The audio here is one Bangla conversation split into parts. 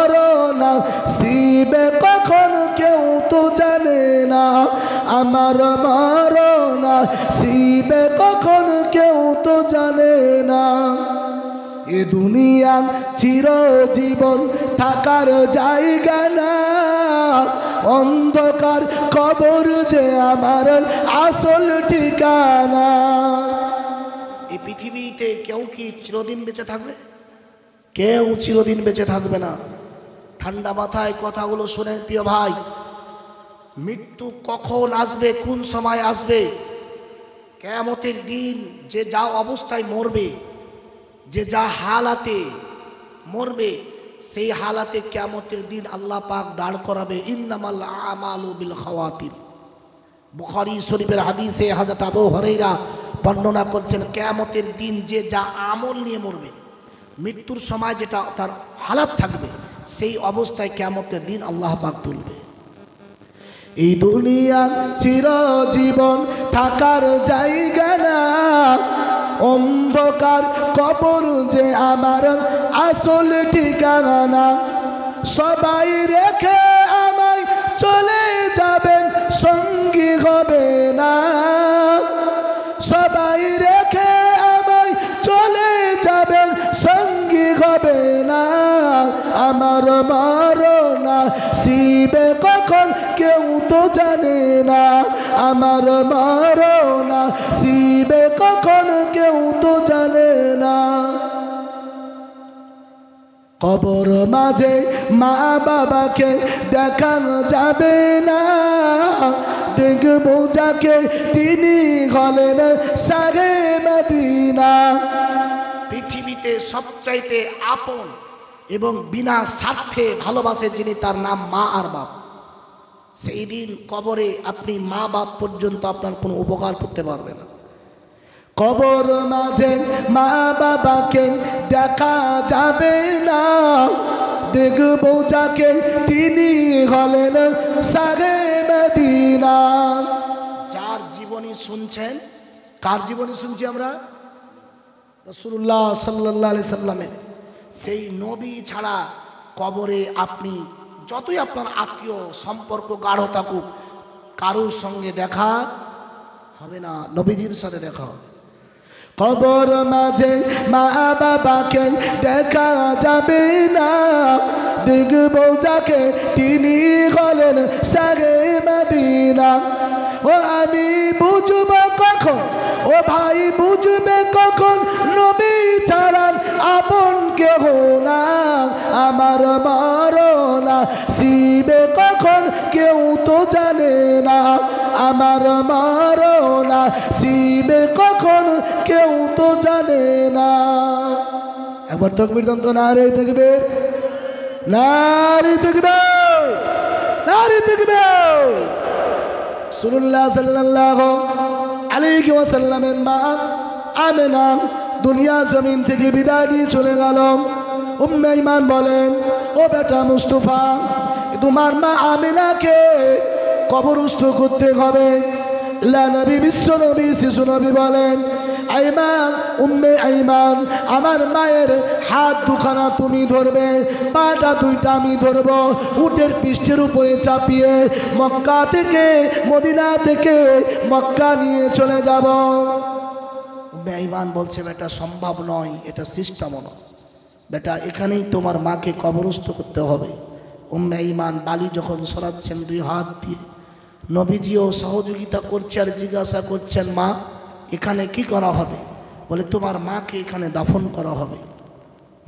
মরণ আসিবে কখন কেউ তো জানে না, আমার মরণ আসিবে কখন কেউ তো জানে না। এ দুনিয়া চিরজীবন থাকার জায়গা না, অন্ধকার কবর যে আমার আসল ঠিকানা। এই পৃথিবীতে কেউ কি চিরদিন বেঁচে থাকবে? কেউ চিরদিন বেঁচে থাকবে না। ঠান্ডা মাথায় কথাগুলো শোনেন প্রিয় ভাই। মৃত্যু কখন আসবে, কোন সময় আসবে, কিয়ামতের দিন যে যা অবস্থায় মরবে, যে যা হালাতে মরবে, সেই হালাতে কিয়ামতের দিন আল্লাহ পাক দাঁড় করাবে। ইন্নামাল আমালু বিল খাওয়াতিম। বুখারী শরীফের হাদিসে হযরত আবু হুরায়রা বর্ণনা করছেন, কিয়ামতের দিন যে যা আমল নিয়ে মরবে, মৃত্যুর সময় যেটা তার হালাত থাকবে, সেই অবস্থায় কিয়ামতের দিন আল্লাহ পাক তুলবে। এই দুনিয়া চিরজীবন থাকার জায়গা না, অন্ধকার কবর যে আমার আসল ঠিকানা। সবাই রেখে আমায় চলে যাবেন, সঙ্গী হবে না। সবাই রেখে আমায় চলে যাবেন, সঙ্গী হবে না। আমার মরণ আসিবে কখন কেউ তো জানে না, আমার মরণ আসিবে কখন কেউ তো জানে না। কবর মাঝে মা বাবাকে দেখানো যাবে না, দেখবো যাকে তিনি হলেন শাহে মদিনা। পৃথিবীতে সবচাইতে আপন এবং বিনা স্বার্থে ভালোবাসে যিনি, তার নাম মা আর বাপ। সেই দিন কবরে আপনি মা বাপ পর্যন্ত আপনার কোনো উপকার করতে পারবে না। কবর মাঝে মা বাবাকে দেখা যাবে না, দেখবো যাকে তিনি হলেন শাহে মদিনা। যার জীবনী শুনছেন, কার জীবনী শুনছি আমরা? রাসূলুল্লাহ সাল্লাল্লাহু আলাইহি সাল্লামের। সেই নবী ছাড়া কবরে আপনি যতই আপনার আত্মীয় সম্পর্ক গাঢ় থাকুক, কারোর সঙ্গে দেখা হবে না, নবীজির সাথে দেখা হবে। কবর মাঝে মা বাবাকে দেখা যাবে না, দেখবো যাকে তিনি হলেন শাহে মদিনা। ও আমি বুঝবো কখন, ও ভাই বুঝবে কখন, নবী ছাড়া আপন কেহ না। আমার মরণ আসিবে কখন কেউ তো জানে না, আমার মরণ আসিবে কখন কেউ তো জানে না। একবার তাকবীর দেন তো, নারে তাকবীর, নারে তাকবীর, নারে তাকবীর। রাসূলুল্লাহ সাল্লাল্লাহু আলাইহি ওয়াসাল্লামের মা আমেনা দুনিয়া জমিন থেকে বিদায় নিয়ে চলে গেল। উম্মে ঈমান বলেন, ও বেটা মুস্তাফা, তোমার মা আমেনাকে কবরস্থ করতে হবে। আল্লাহ নবী, বিশ্ব নবী, শিশু নবী বলেন, আইমান, উম্মে আইমান, আমার মায়ের হাত দুখানা তুমি ধরবে, পাটা দুইটা আমি ধরবো, উটের পৃষ্ঠের উপরে চাপিয়ে মক্কা থেকে, মদিনা থেকে মক্কা নিয়ে চলে যাব। উম্মে আইমান বলছে, বেটা সম্ভব নয়, এটা সিস্টেম নয়, বেটা এখানেই তোমার মাকে কবরস্থ করতে হবে। উম্মে ঈমান বালি যখন সরাচ্ছেন দুই হাত দিয়ে, নবীজিও সহযোগিতা করছে আর জিজ্ঞাসা করছেন, মা এখানে কি করা হবে? বলে, তোমার মাকে এখানে দাফন করা হবে।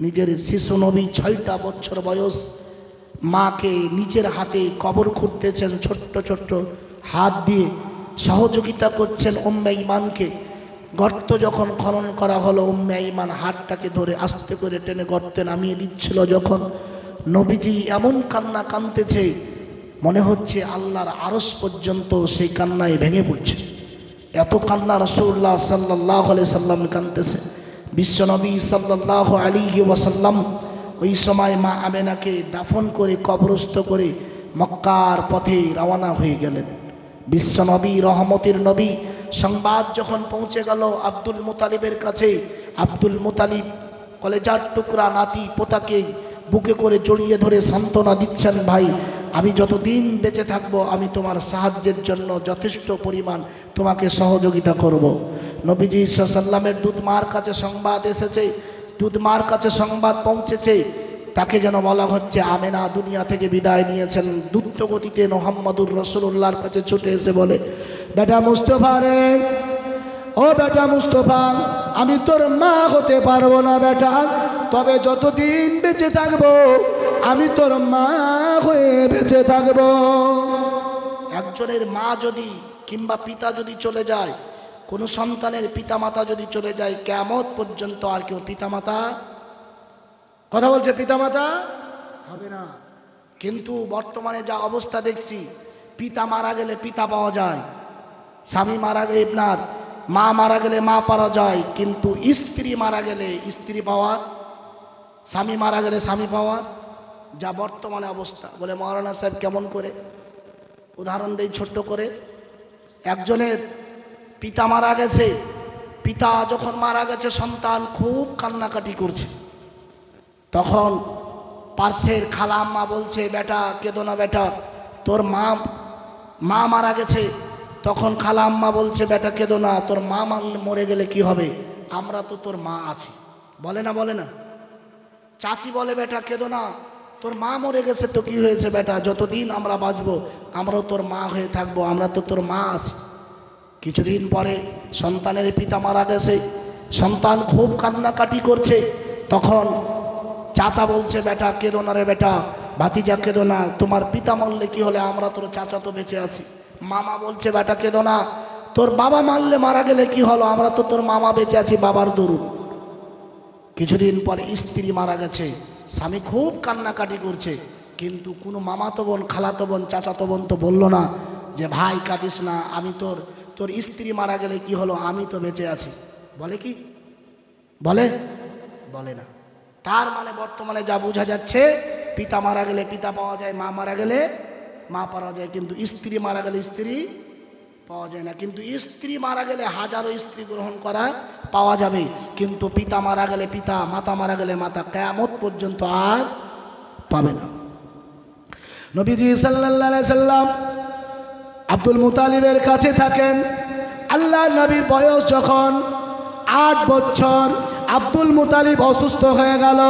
নিজের শিশু নবী 6টা বছর বয়স, মাকে নিজের হাতে কবর খুঁড়তেছেন, ছোট্ট ছোট্ট হাত দিয়ে সহযোগিতা করছেন উম্মে ঈমানকে। গর্ত যখন খনন করা হলো, উম্মে ঈমান হাতটাকে ধরে আস্তে করে টেনে গর্তে নামিয়ে দিচ্ছিল। যখন নবীজি এমন কান্না কাঁদতেছে, মনে হচ্ছে আল্লাহর আরশ পর্যন্ত সেই কান্নায় ভেঙে পড়ছে। এত কান্না রাসূলুল্লাহ সাল্লাল্লাহু আলাইহি সাল্লাম কাঁদতেছে। বিশ্বনবী সাল্লাল্লাহু আলাইহি ওয়াসাল্লাম ওই সময় মা আমেনাকে দাফন করে কবরস্থ করে মক্কার পথে রওনা হয়ে গেলেন। বিশ্বনবী রহমতের নবী, সংবাদ যখন পৌঁছে গেল আব্দুল মুতালিবের কাছে, আব্দুল মুতালিব কলেজার টুকরা নাতি পোতাকে বুকে করে জড়িয়ে ধরে সান্ত্বনা দিচ্ছেন, ভাই আমি যতদিন বেঁচে থাকবো আমি তোমার সাহায্যের জন্য যথেষ্ট পরিমাণ তোমাকে সহযোগিতা করব। নবীজি সাল্লামের দুধ মার কাছে সংবাদ এসেছে, দুধ মার কাছে সংবাদ পৌঁছেছে, তাকে যেন বলা হচ্ছে আমেনা দুনিয়া থেকে বিদায় নিয়েছেন। দ্রুত গতিতে মুহাম্মদুর রাসূলুল্লাহর কাছে ছুটে এসে বলে, বেটা মুস্তফা রে, ও বেটা মুস্তফা, আমি তোর মা হতে পারবো না বেটা, তবে যতদিন বেঁচে থাকবো আমি তোর মা হয়ে বেঁচে থাকবো। একজনের মা যদি কিংবা পিতা যদি চলে যায়, কোনো সন্তানের পিতামাতা যদি চলে যায়, কিয়ামত পর্যন্ত আর কেউ পিতামাতা, কথা বলছে, পিতামাতা হবে না। কিন্তু বর্তমানে যা অবস্থা দেখছি, পিতা মারা গেলে পিতা পাওয়া যায়, স্বামী মারা গেলে আপনার মা মারা গেলে মা পাওয়া যায়, কিন্তু স্ত্রী মারা গেলে স্ত্রী পাওয়া, স্বামী মারা গেলে স্বামী পাওয়া, যা বর্তমানে অবস্থা। বলে মৌলানা সাহেব কেমন করে? উদাহরণ দেই ছোট্ট করে। একজনের পিতা মারা গেছে, পিতা যখন মারা গেছে সন্তান খুব কান্নাকাটি করছে, তখন পার্শ্বের খালাম্মা বলছে, বেটা কেঁদো না বেটা, তোর মা মারা গেছে। তখন খালাম্মা বলছে, বেটা কেঁদো না, তোর মা মরে গেলে কি হবে, আমরা তো তোর মা আছি। বলে না, বলে না? চাচি বলে, বেটা কেঁদো না, তোর মা মরে গেছে তো কি হয়েছে বেটা, যতদিন আমরা বাঁচবো আমরাও তোর মা হয়ে থাকবো, আমরা তো তোর মা আছি। কিছুদিন পরে সন্তানের পিতা মারা গেছে, সন্তান খুব কান্নাকাটি করছে, তখন চাচা বলছে, বেটা কেঁদো না রে বেটা, ভাতিজা কেঁদো না, তোমার পিতা মরলে কি হলে, আমরা তোর চাচা তো বেঁচে আছি। মামা বলছে, বেটা কেঁদো না, তোর বাবা মারলে মারা গেলে কি হলো, আমরা তো তোর মামা বেঁচে আছি, বাবার দরুদ। কিছুদিন পরে স্ত্রী মারা গেছে, স্বামী খুব কান্নাকাটি করছে, কিন্তু কোনো মামাতো বোন, খালাতো বোন, চাচাতো বোন তো বললো না যে ভাই কাঁদিস না, আমি তোর স্ত্রী মারা গেলে কি হলো, আমি তো বেঁচে আছি। বলে কি? বলে না। তার মানে বর্তমানে যা বোঝা যাচ্ছে, পিতা মারা গেলে পিতা পাওয়া যায়, মা মারা গেলে মা পাওয়া যায়, কিন্তু স্ত্রী মারা গেলে স্ত্রী পাওয়া যায় না। কিন্তু স্ত্রী মারা গেলে হাজারো স্ত্রী গ্রহণ করা পাওয়া যাবে, কিন্তু পিতা মারা গেলে পিতা, মাতা মারা গেলে মাতা, কিয়ামত পর্যন্ত আর পাবে না। নবীজি সাল্লাল্লাহু আলাইহি সাল্লাম আব্দুল মুতালিবের কাছে থাকেন। আল্লাহ নবীর বয়স যখন 8 বছর, আব্দুল মুতালিব অসুস্থ হয়ে গেল।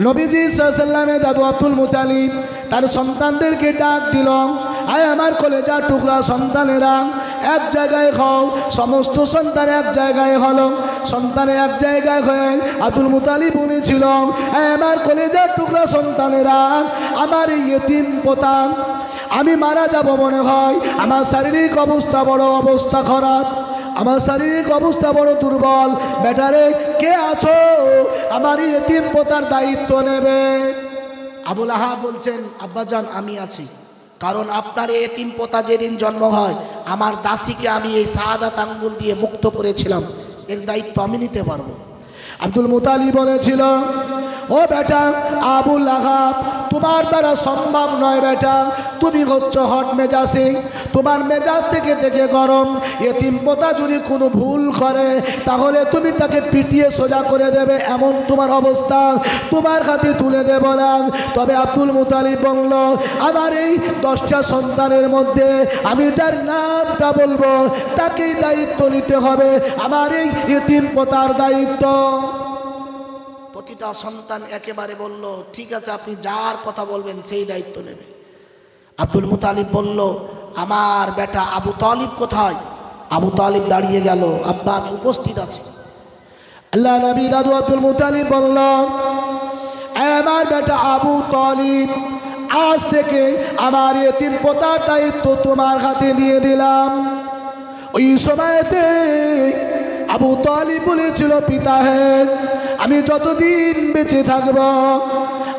নবীজি সাল্লাল্লাহু আলাইহি সাল্লামের দাদু আব্দুল মুতালিব তার সন্তানদেরকে ডাক দিল, আয় আমার কলেজার টুকরা সন্তানেরা, এক জায়গায় হও। সমস্ত সন্তান এক জায়গায় হলো, সন্তানে এক জায়গায় হয়ে আব্দুল মুতালিব বলেছিল, আয় আমার কলেজার টুকরা সন্তানেরা, আমার এই ইতিম পোতা, আমি মারা যাব মনে হয়, আমার শারীরিক অবস্থা খারাপ, আমার শারীরিক অবস্থা বড় দুর্বল, বেটারে কে আছো আমার এই ইতিম পোতার দায়িত্ব নেবে? আবুল আহাব বলছেন, আব্বাজান আমি আছি, কারণ আপনার এই এতিম পোতা যেদিন জন্ম হয়, আমার দাসীকে আমি এই শাহাদাত আঙ্গুল দিয়ে মুক্ত করেছিলাম, এর দায়িত্ব আমি নিতে পারবো। আব্দুল মুতালিব বলেছিল, ও বেটা আবুল আহাব, তোমার দ্বারা সম্ভব নয় বেটা, তুমি হচ্ছ হট মেজাজি, তোমার মেজাজ থেকে গরম। এতিম পোতা যদি কোনো ভুল করে তাহলে তুমি তাকে পিটিয়ে সোজা করে দেবে, এমন তোমার অবস্থা, তোমার হাতে তুলে দেব না। তবে আব্দুল মুতালিব বলল, আমার এই 10টা সন্তানের মধ্যে আমি যার নামটা বলবো তাকেই দায়িত্ব নিতে হবে, আমার এই এতিম পোতার দায়িত্ব। প্রতিটা সন্তান একেবারে বলল, ঠিক আছে আপনি যার কথা বলবেন সেই দায়িত্ব নেবে। আব্দুল মুতালিব বলল, আমার বেটা আবু তালিব কোথায়? আবু তালিব দাঁড়িয়ে গেল, আব্বা আমি উপস্থিত আছি। আল্লাহ নবী দাদু আব্দুল মুতালিব বলল, আমার বেটা আবু তালিব, আজ থেকে আমার এতিম পোতার দায়িত্ব তোমার হাতে দিয়ে দিলাম। ওই সময়তে আবু তালিব বলেছিল, পিতা হে, আমি যতদিন বেঁচে থাকব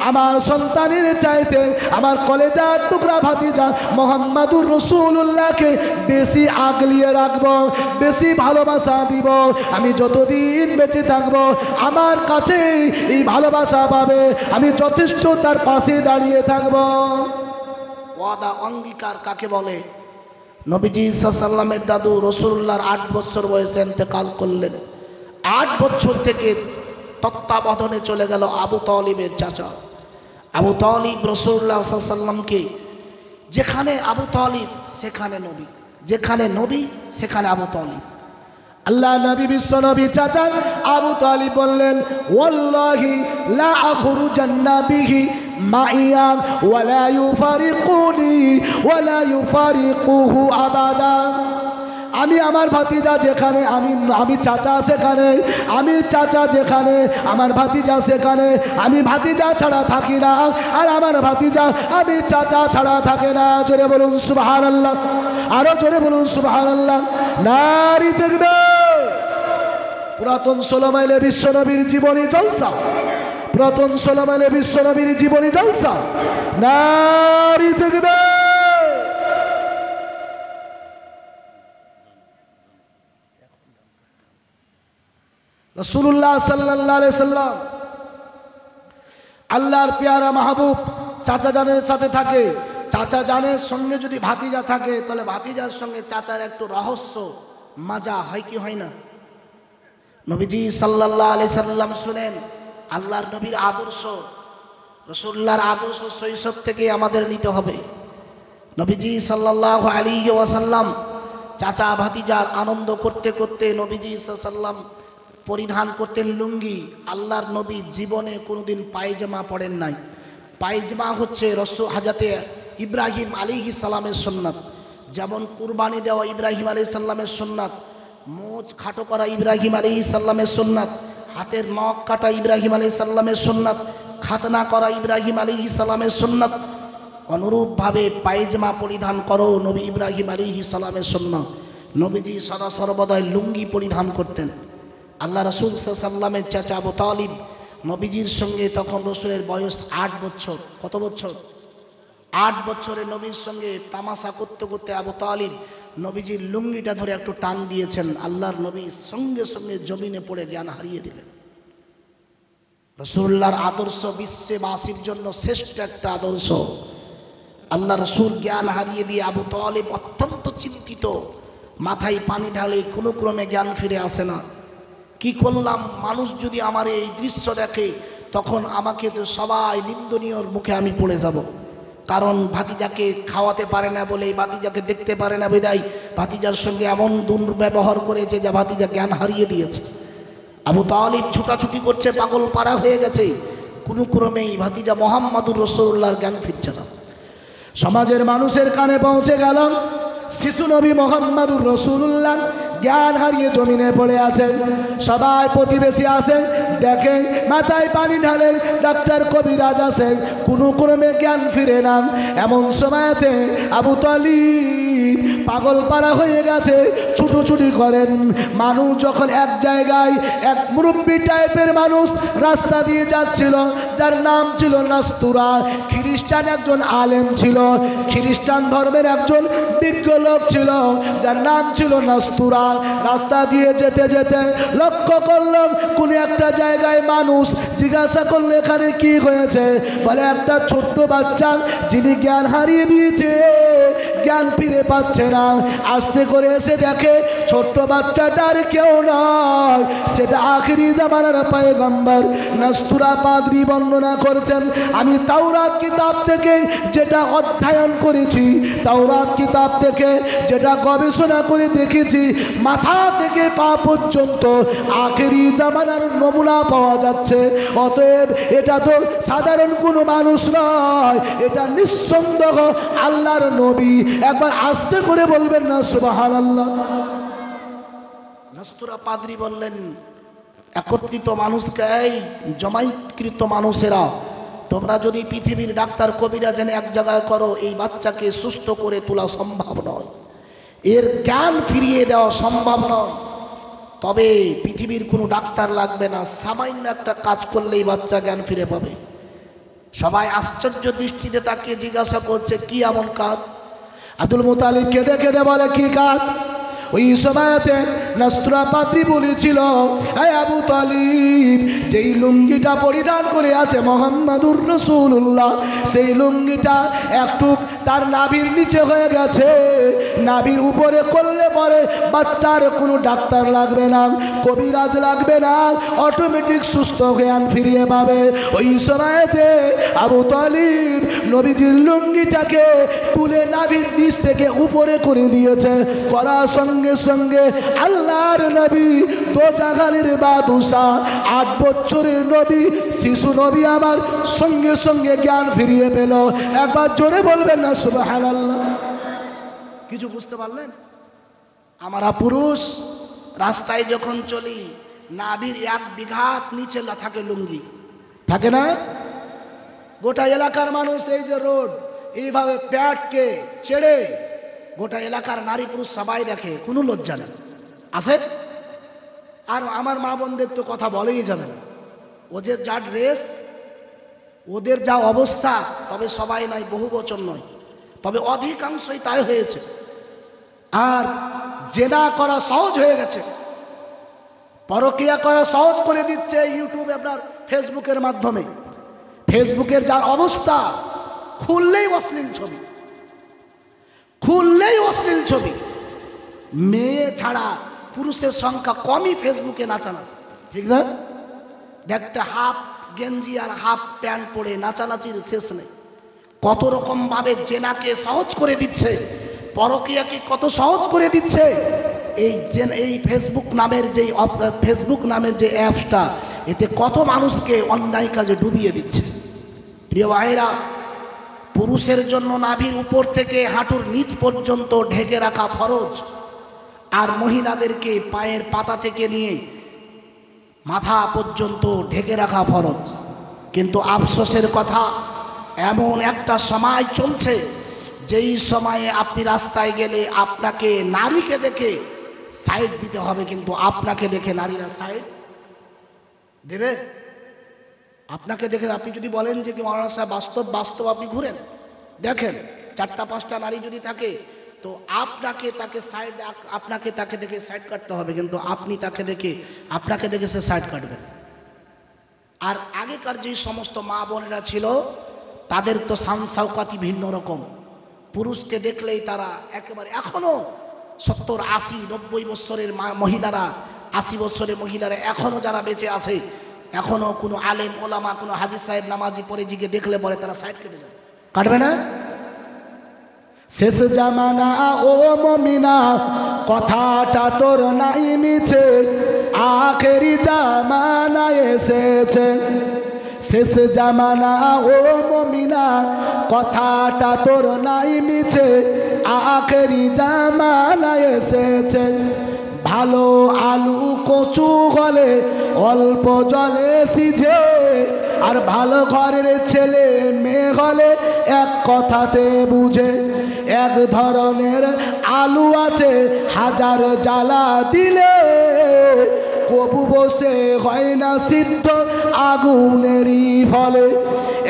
আমার সন্তানের চাইতে আমার কলেজার টুকরা ভাতিজা মুহাম্মাদুর রাসূলুল্লাহকে বেশি আগলিয়ে রাখব, বেশি ভালোবাসা দিব। আমি যতদিন বেঁচে থাকব আমার কাছে এই ভালোবাসা পাবে, আমি যথেষ্ট তার পাশে দাঁড়িয়ে থাকব। ওয়াদা, অঙ্গীকার কাকে বলে? নবীজি সাল্লাল্লাহু আলাইহি সাল্লামের দাদু রাসূলুল্লাহর 8 বছর বয়সে ইন্তেকাল করলেন। 8 বছর থেকে তত্ত্বাবধানে চলে গেল আবু তালিবের চাচা। আবু তালিব রাসূলুল্লাহ সাল্লাল্লাহু আলাইহি ওয়াসাল্লামকে, যেখানে আবু তালিব সেখানে নবী, যেখানে নবী সেখানে আবু তালিব। আল্লাহ নবী বিশ্ব নবী চাচা আবু তালিব বললেন, ওয়াল্লাহি লা আখরুজান্না বিহি মাইয়া ওয়ালা ইউফারিকুনি ওয়ালা ইউফারিকুহু আবাদা। আমি আমার ভাতিজা যেখানে, আমি চাচা সেখানে, আমি চাচা যেখানে আমার ভাতিজা সেখানে, আমি ভাতিজা ছাড়া থাকি না, আর আমার ভাতিজা আমি চাচা ছাড়া থাকে না। জোরে বলুন সুবহানাল্লাহ, আরো জোরে বলুন সুবহানাল্লাহ। নারী দেখবে পুরাতন 16 মাইলে বিশ্বনবীর জীবনী জলসা, পুরাতন 16 মাইলে বিশ্বনবীর জীবনী জলসা। নারী দেখবে রাসূলুল্লাহ সাল্লাল্লাহু আলাইহি সাল্লাম আল্লাহর পেয়ারা মাহবুব চাচা জানের সাথে থাকে। চাচা জানের সঙ্গে যদি ভাতিজা থাকে তাহলে ভাতিজার সঙ্গে চাচার একটু রহস্য মজা হয় কি হয় না? নবীজি সাল্লাল্লাহু আলাইহি সাল্লাম শুনেন, আল্লাহর নবীর আদর্শ, রাসূলুল্লাহর আদর্শ শৈশব থেকে আমাদের নিতে হবে। নবীজি সাল্লাল্লাহু আলাইহি ওয়াসাল্লাম চাচা ভাতিজার আনন্দ করতে করতে নবীজি সাল্লাল্লাহু আলাইহি ওয়াসাল্লাম পরিধান করতেন লুঙ্গি। আল্লাহর নবী জীবনে কোনোদিন পায়জামা পরেন নাই। পায়জামা হচ্ছে হযরতে ইব্রাহিম আলাইহিস সালামের সুন্নাত। যেমন কুরবানি দেওয়া ইব্রাহিম আলাইহিস সালামের সুন্নাত, মোচ খাটো করা ইব্রাহিম আলাইহিস সালামের সুন্নাত, হাতের নখ কাটা ইব্রাহিম আলাইহিস সালামের সুন্নাত, খাতনা করা ইব্রাহিম আলাইহিস সালামের সুন্নাত, অনুরূপভাবে পায়জামা পরিধান করো নবী ইব্রাহিম আলাইহিস সালামের সুন্নাত। নবীজি সদা সর্বদাই লুঙ্গি পরিধান করতেন। আল্লাহ রাসূল সাল্লাল্লাহু আলাইহি ওয়াসাল্লামের চাচা আবু তালিব নবীজির সঙ্গে, তখন রাসূলের বয়স 8 বছর। কত বছর? 8 বছরে নবীর সঙ্গে তামাশা করতে করতে আবু তালিব নবীজির লুঙ্গিটা ধরে একটু টান দিয়েছেন। আল্লাহর নবী সঙ্গে সঙ্গে জমিনে পড়ে জ্ঞান হারিয়ে দিলেন। রাসূলুল্লাহর আদর্শ বিশ্ববাসীর জন্য শ্রেষ্ঠ একটা আদর্শ। আল্লাহ রাসূল জ্ঞান হারিয়ে দিয়ে আবু তালিব অত্যন্ত চিন্তিত, মাথায় পানি ঢালে, কোনো ক্রমে জ্ঞান ফিরে আসে না। কি করলাম? মানুষ যদি আমার এই দৃশ্য দেখে তখন আমাকে তো সবাই নিন্দনীয় মুখে আমি পড়ে যাব। কারণ ভাতিজাকে খাওয়াতে পারে না বলে, ভাতিজাকে দেখতে পারে না বিদায় ভাতিজার সঙ্গে এমন দুর্ব্যবহার করেছে যে ভাতিজা জ্ঞান হারিয়ে দিয়েছে। আবু তালিব ছুটাছুটি করছে, পাগল পারা হয়ে গেছে। কোনো ক্রমেই ভাতিজা মুহাম্মদুর রাসূলুল্লাহর জ্ঞান ফিরছে না। সমাজের মানুষের কানে পৌঁছে গেল শিশু নবী মুহাম্মদুর রাসূলুল্লাহ জ্ঞান হারিয়ে জমিনে পড়ে আছেন। সবাই প্রতিবেশী আসেন, দেখেন, মাথায় পানি ঢালেন, ডাক্তার কবিরাজ আসেন, কোনো ক্রমে জ্ঞান ফিরে না। এমন সময়তে আবু তালিব পাগল পারা হয়ে গেছে, ছুটোছুটি করেন। মানুষ যখন এক জায়গায়, এক মুরব্বী টাইপের মানুষ রাস্তা দিয়ে যাচ্ছিল, যার নাম ছিল নাস্তুরা, খ্রিস্টান একজন আলেম ছিল, খ্রিস্টান ধর্মের একজন বিজ্ঞ লোক ছিল, যার নাম ছিল নাস্তুরা। রাস্তা দিয়ে যেতে যেতে লক্ষ্য করলাম কোন একটা জায়গায় মানুষ জিজ্ঞাসা করলে এখানে কি হয়েছে, বলে একটা ছোট্ট বাচ্চা যিনি জ্ঞান হারিয়ে দিয়েছে, জ্ঞান ফিরে পাচ্ছে না। আস্তে করে এসে দেখে ছোট্ট বাচ্চাটার কেউ নয়, সেটা আখিরি জামানার পয়গম্বর নাস্তুরা পাদ্রী বর্ণনা করছেন। আমি তাওরাত কিতাব থেকে যেটা অধ্যয়ন করেছি, তাওরাত কিতাব থেকে যেটা গবেষণা করে দেখেছি, মাথা থেকে পা পর্যন্ত আখেরি জামানার নমুনা পাওয়া যাচ্ছে। অতএব এটা তো সাধারণ কোনো মানুষ নয়, এটা নিঃসন্দেহ আল্লাহর নবী। একবার আস্তে করে বলবেন না সুবহানাল্লাহ। নাস্তুরা পাদ্রী বললেন, একত্রিত মানুষকে, এই জমায়েতকৃত মানুষেরা, তোমরা যদি পৃথিবীর ডাক্তার কবিরাজ এনে এক জায়গায় করো, এই বাচ্চাকে সুস্থ করে তোলা সম্ভব নয়, এর জ্ঞান ফিরিয়ে দেওয়া সম্ভব নয়। তবে পৃথিবীর কোনো ডাক্তার লাগবে না, সামান্য একটা কাজ করলেই বাচ্চা জ্ঞান ফিরে পাবে। সবাই আশ্চর্য দৃষ্টিতে তাকে জিজ্ঞাসা করছে, কি এমন কাজ? আব্দুল মুতালিব কেঁদে কেঁদে বলে, কি কাজ? ওই সময়তে নাস্তুরা পাদ্রী বলেছিল, হে আবু তালিব, যেই লুঙ্গিটা পরিধান করে আছে মুহাম্মদুর রাসূলুল্লাহ, সেই লুঙ্গিটা একটু তার নাভির নিচে হয়ে গেছে, নাভির উপরে করলে পরে বাচ্চার কোনো ডাক্তার লাগবে না, কবিরাজ লাগবে না, অটোমেটিক সুস্থ জ্ঞান ফিরিয়ে পাবে। ওই সময়তে আবু তালিব নবীজির লুঙ্গিটাকে তুলে নাভির নিচ থেকে উপরে করে দিয়েছে। করার সঙ্গে সঙ্গে আল্লাহর নবী দোজাহানের বাদশা 8 বছরের নবী শিশু নবী আমার সঙ্গে সঙ্গে জ্ঞান ফিরিয়ে পেল। একবার জোরে বলবেন না সুবহানাল্লাহ। কিছু বুঝতে পারলেন? আমরা পুরুষ রাস্তায় যখন চলি নাভির 1 বিঘাত নিচে থাকে লুঙ্গি, থাকে না? গোটা এলাকার মানুষ এই যে রোড এইভাবে প্যাটকে ছেড়ে গোটা এলাকার নারী পুরুষ সবাই দেখে, কোনো লজ্জা নেই আছে। আর আমার মা বোনদের তো কথা বলেই যাবে না, ওদের যা ড্রেস, ওদের যা অবস্থা, তবে সবাই নয়, বহু বচন নয়, তবে অধিকাংশই তাই হয়েছে। আর জেনা করা সহজ হয়ে গেছে, পরকিয়া করা সহজ করে দিচ্ছে ইউটিউব আপনার ফেসবুকের মাধ্যমে। ফেসবুকের যা অবস্থা, খুললেই অশ্লীল ছবি, খুললেই অশ্লীল ছবি। মেয়ে ছাড়া পুরুষের সংখ্যা কমই ফেসবুকে নাচানা, ঠিক না? দেখতে হাফ গেঞ্জি আর হাফ প্যান্ট পরে নাচানাচির শেষ নেই। কত রকম ভাবে জেনাকে সহজ করে দিচ্ছে, পরকিয়াকে কত সহজ করে দিচ্ছে এই ফেসবুক নামের যে অ্যাপসটা, এতে কত মানুষকে অন্যায় কাজে ডুবিয়ে দিচ্ছে। প্রিয় ভাইরা, পুরুষের জন্য নাভির উপর থেকে হাঁটুর নিচ পর্যন্ত ঢেকে রাখা ফরজ, আর মহিলাদেরকে পায়ের পাতা থেকে নিয়ে মাথা পর্যন্ত ঢেকে রাখা ফরজ। কিন্তু আফসোসের কথা, এমন একটা সময় চলছে যেই সময়ে আপনি রাস্তায় গেলে আপনাকে নারীকে দেখে সাইড দিতে হবে, কিন্তু আপনাকে দেখে নারীরা সাইড দেবে? আপনাকে দেখে আপনি যদি বলেন যে কি মাওলানা সাহেব বাস্তব আপনি ঘুরেন দেখেন 4-5টা নারী যদি থাকে, তো আপনাকে তাকে দেখে সাইড কাটতে হবে, কিন্তু আপনি আপনাকে দেখে সে সাইড কাটবে। আর আগেকার যেই সমস্ত মা বোনেরা ছিল, তাদের তো শান শওকাতি ভিন্ন রকম। পুরুষকে দেখলেই তারা একেবারে, এখনো 70, 80, 90 বছরের মহিলারা, 80 বছরের মহিলারা এখনো যারা বেঁচে আছে, এখনো কোনো আলেম ওলামা, কোনো হাজী সাহেব নামাজি পরেজিকে দেখলে পরে তারা সাইড কেটে যায়, কাটবে না? শেষ জামানা ও মুমিনা, কথাটা তোর নাই মিছে, আখেরি জামানা এসেছে। শেষ জামানা ও মুমিনা, কথাটা তোর নাই মিছে, আখেরি জামানা এসেছে। ভালো আলু কচু হলে অল্প জলে সিঝে, আর ভালো ঘরের ছেলে মেয়ে হলে এক কথাতে বুঝে। এক ধরনের আলু আছে হাজার জ্বালা দিলে, কবু বসে হয় না সিদ্ধ আগুনেরই ফলে।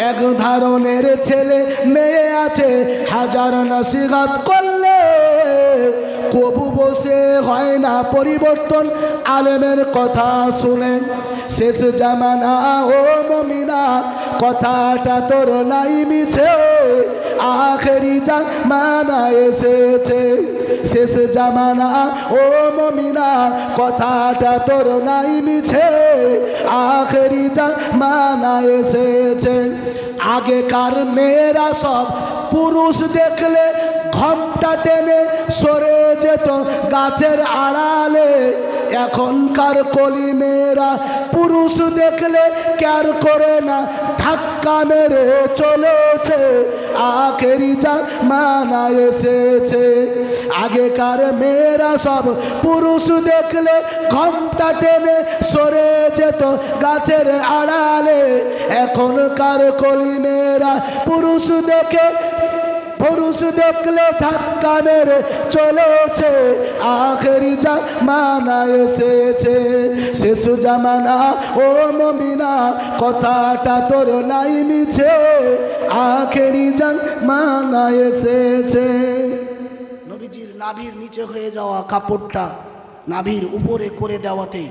এক ধরনের ছেলে মেয়ে আছে হাজার নসিহত করলে, কবু বসে হয় না পরিবর্তন আলেমের কথা শুনে। শেষ জামানা ও মুমিনা, কথাটা তোর নাই মিছে, আখেরি জামানা এসেছে। শেষ জামানা ও মুমিনা, কথাটা তোর নাই মিছে, আখেরি জামানা এসেছে। আগেকার মেয়েরা সব পুরুষ দেখলে ঘোমটা টেনে সরে যেত গাছের আড়ালে, এখনকার কলি মেয়েরা পুরুষ দেখলে কেয়ার করে না, ধাক্কা মেরে চলেছে, আখেরি জামানা এসেছে। আগেকার মেয়েরা সব পুরুষ দেখলে ঘোমটা টেনে সরে যেত গাছের আড়ালে, এখনকার কলি মেয়েরা পুরুষ দেখলে ধাক্কা মেরে চলেছে, আখেরি জামানা এসেছে। শেষ জামানা ও মুমিনা, কথাটা তোর নাই মিছে, আখেরি জামানা এসেছে। নবীজির নাভির নিচে হয়ে যাওয়া কাপড়টা নাভির উপরে করে দেওয়াতে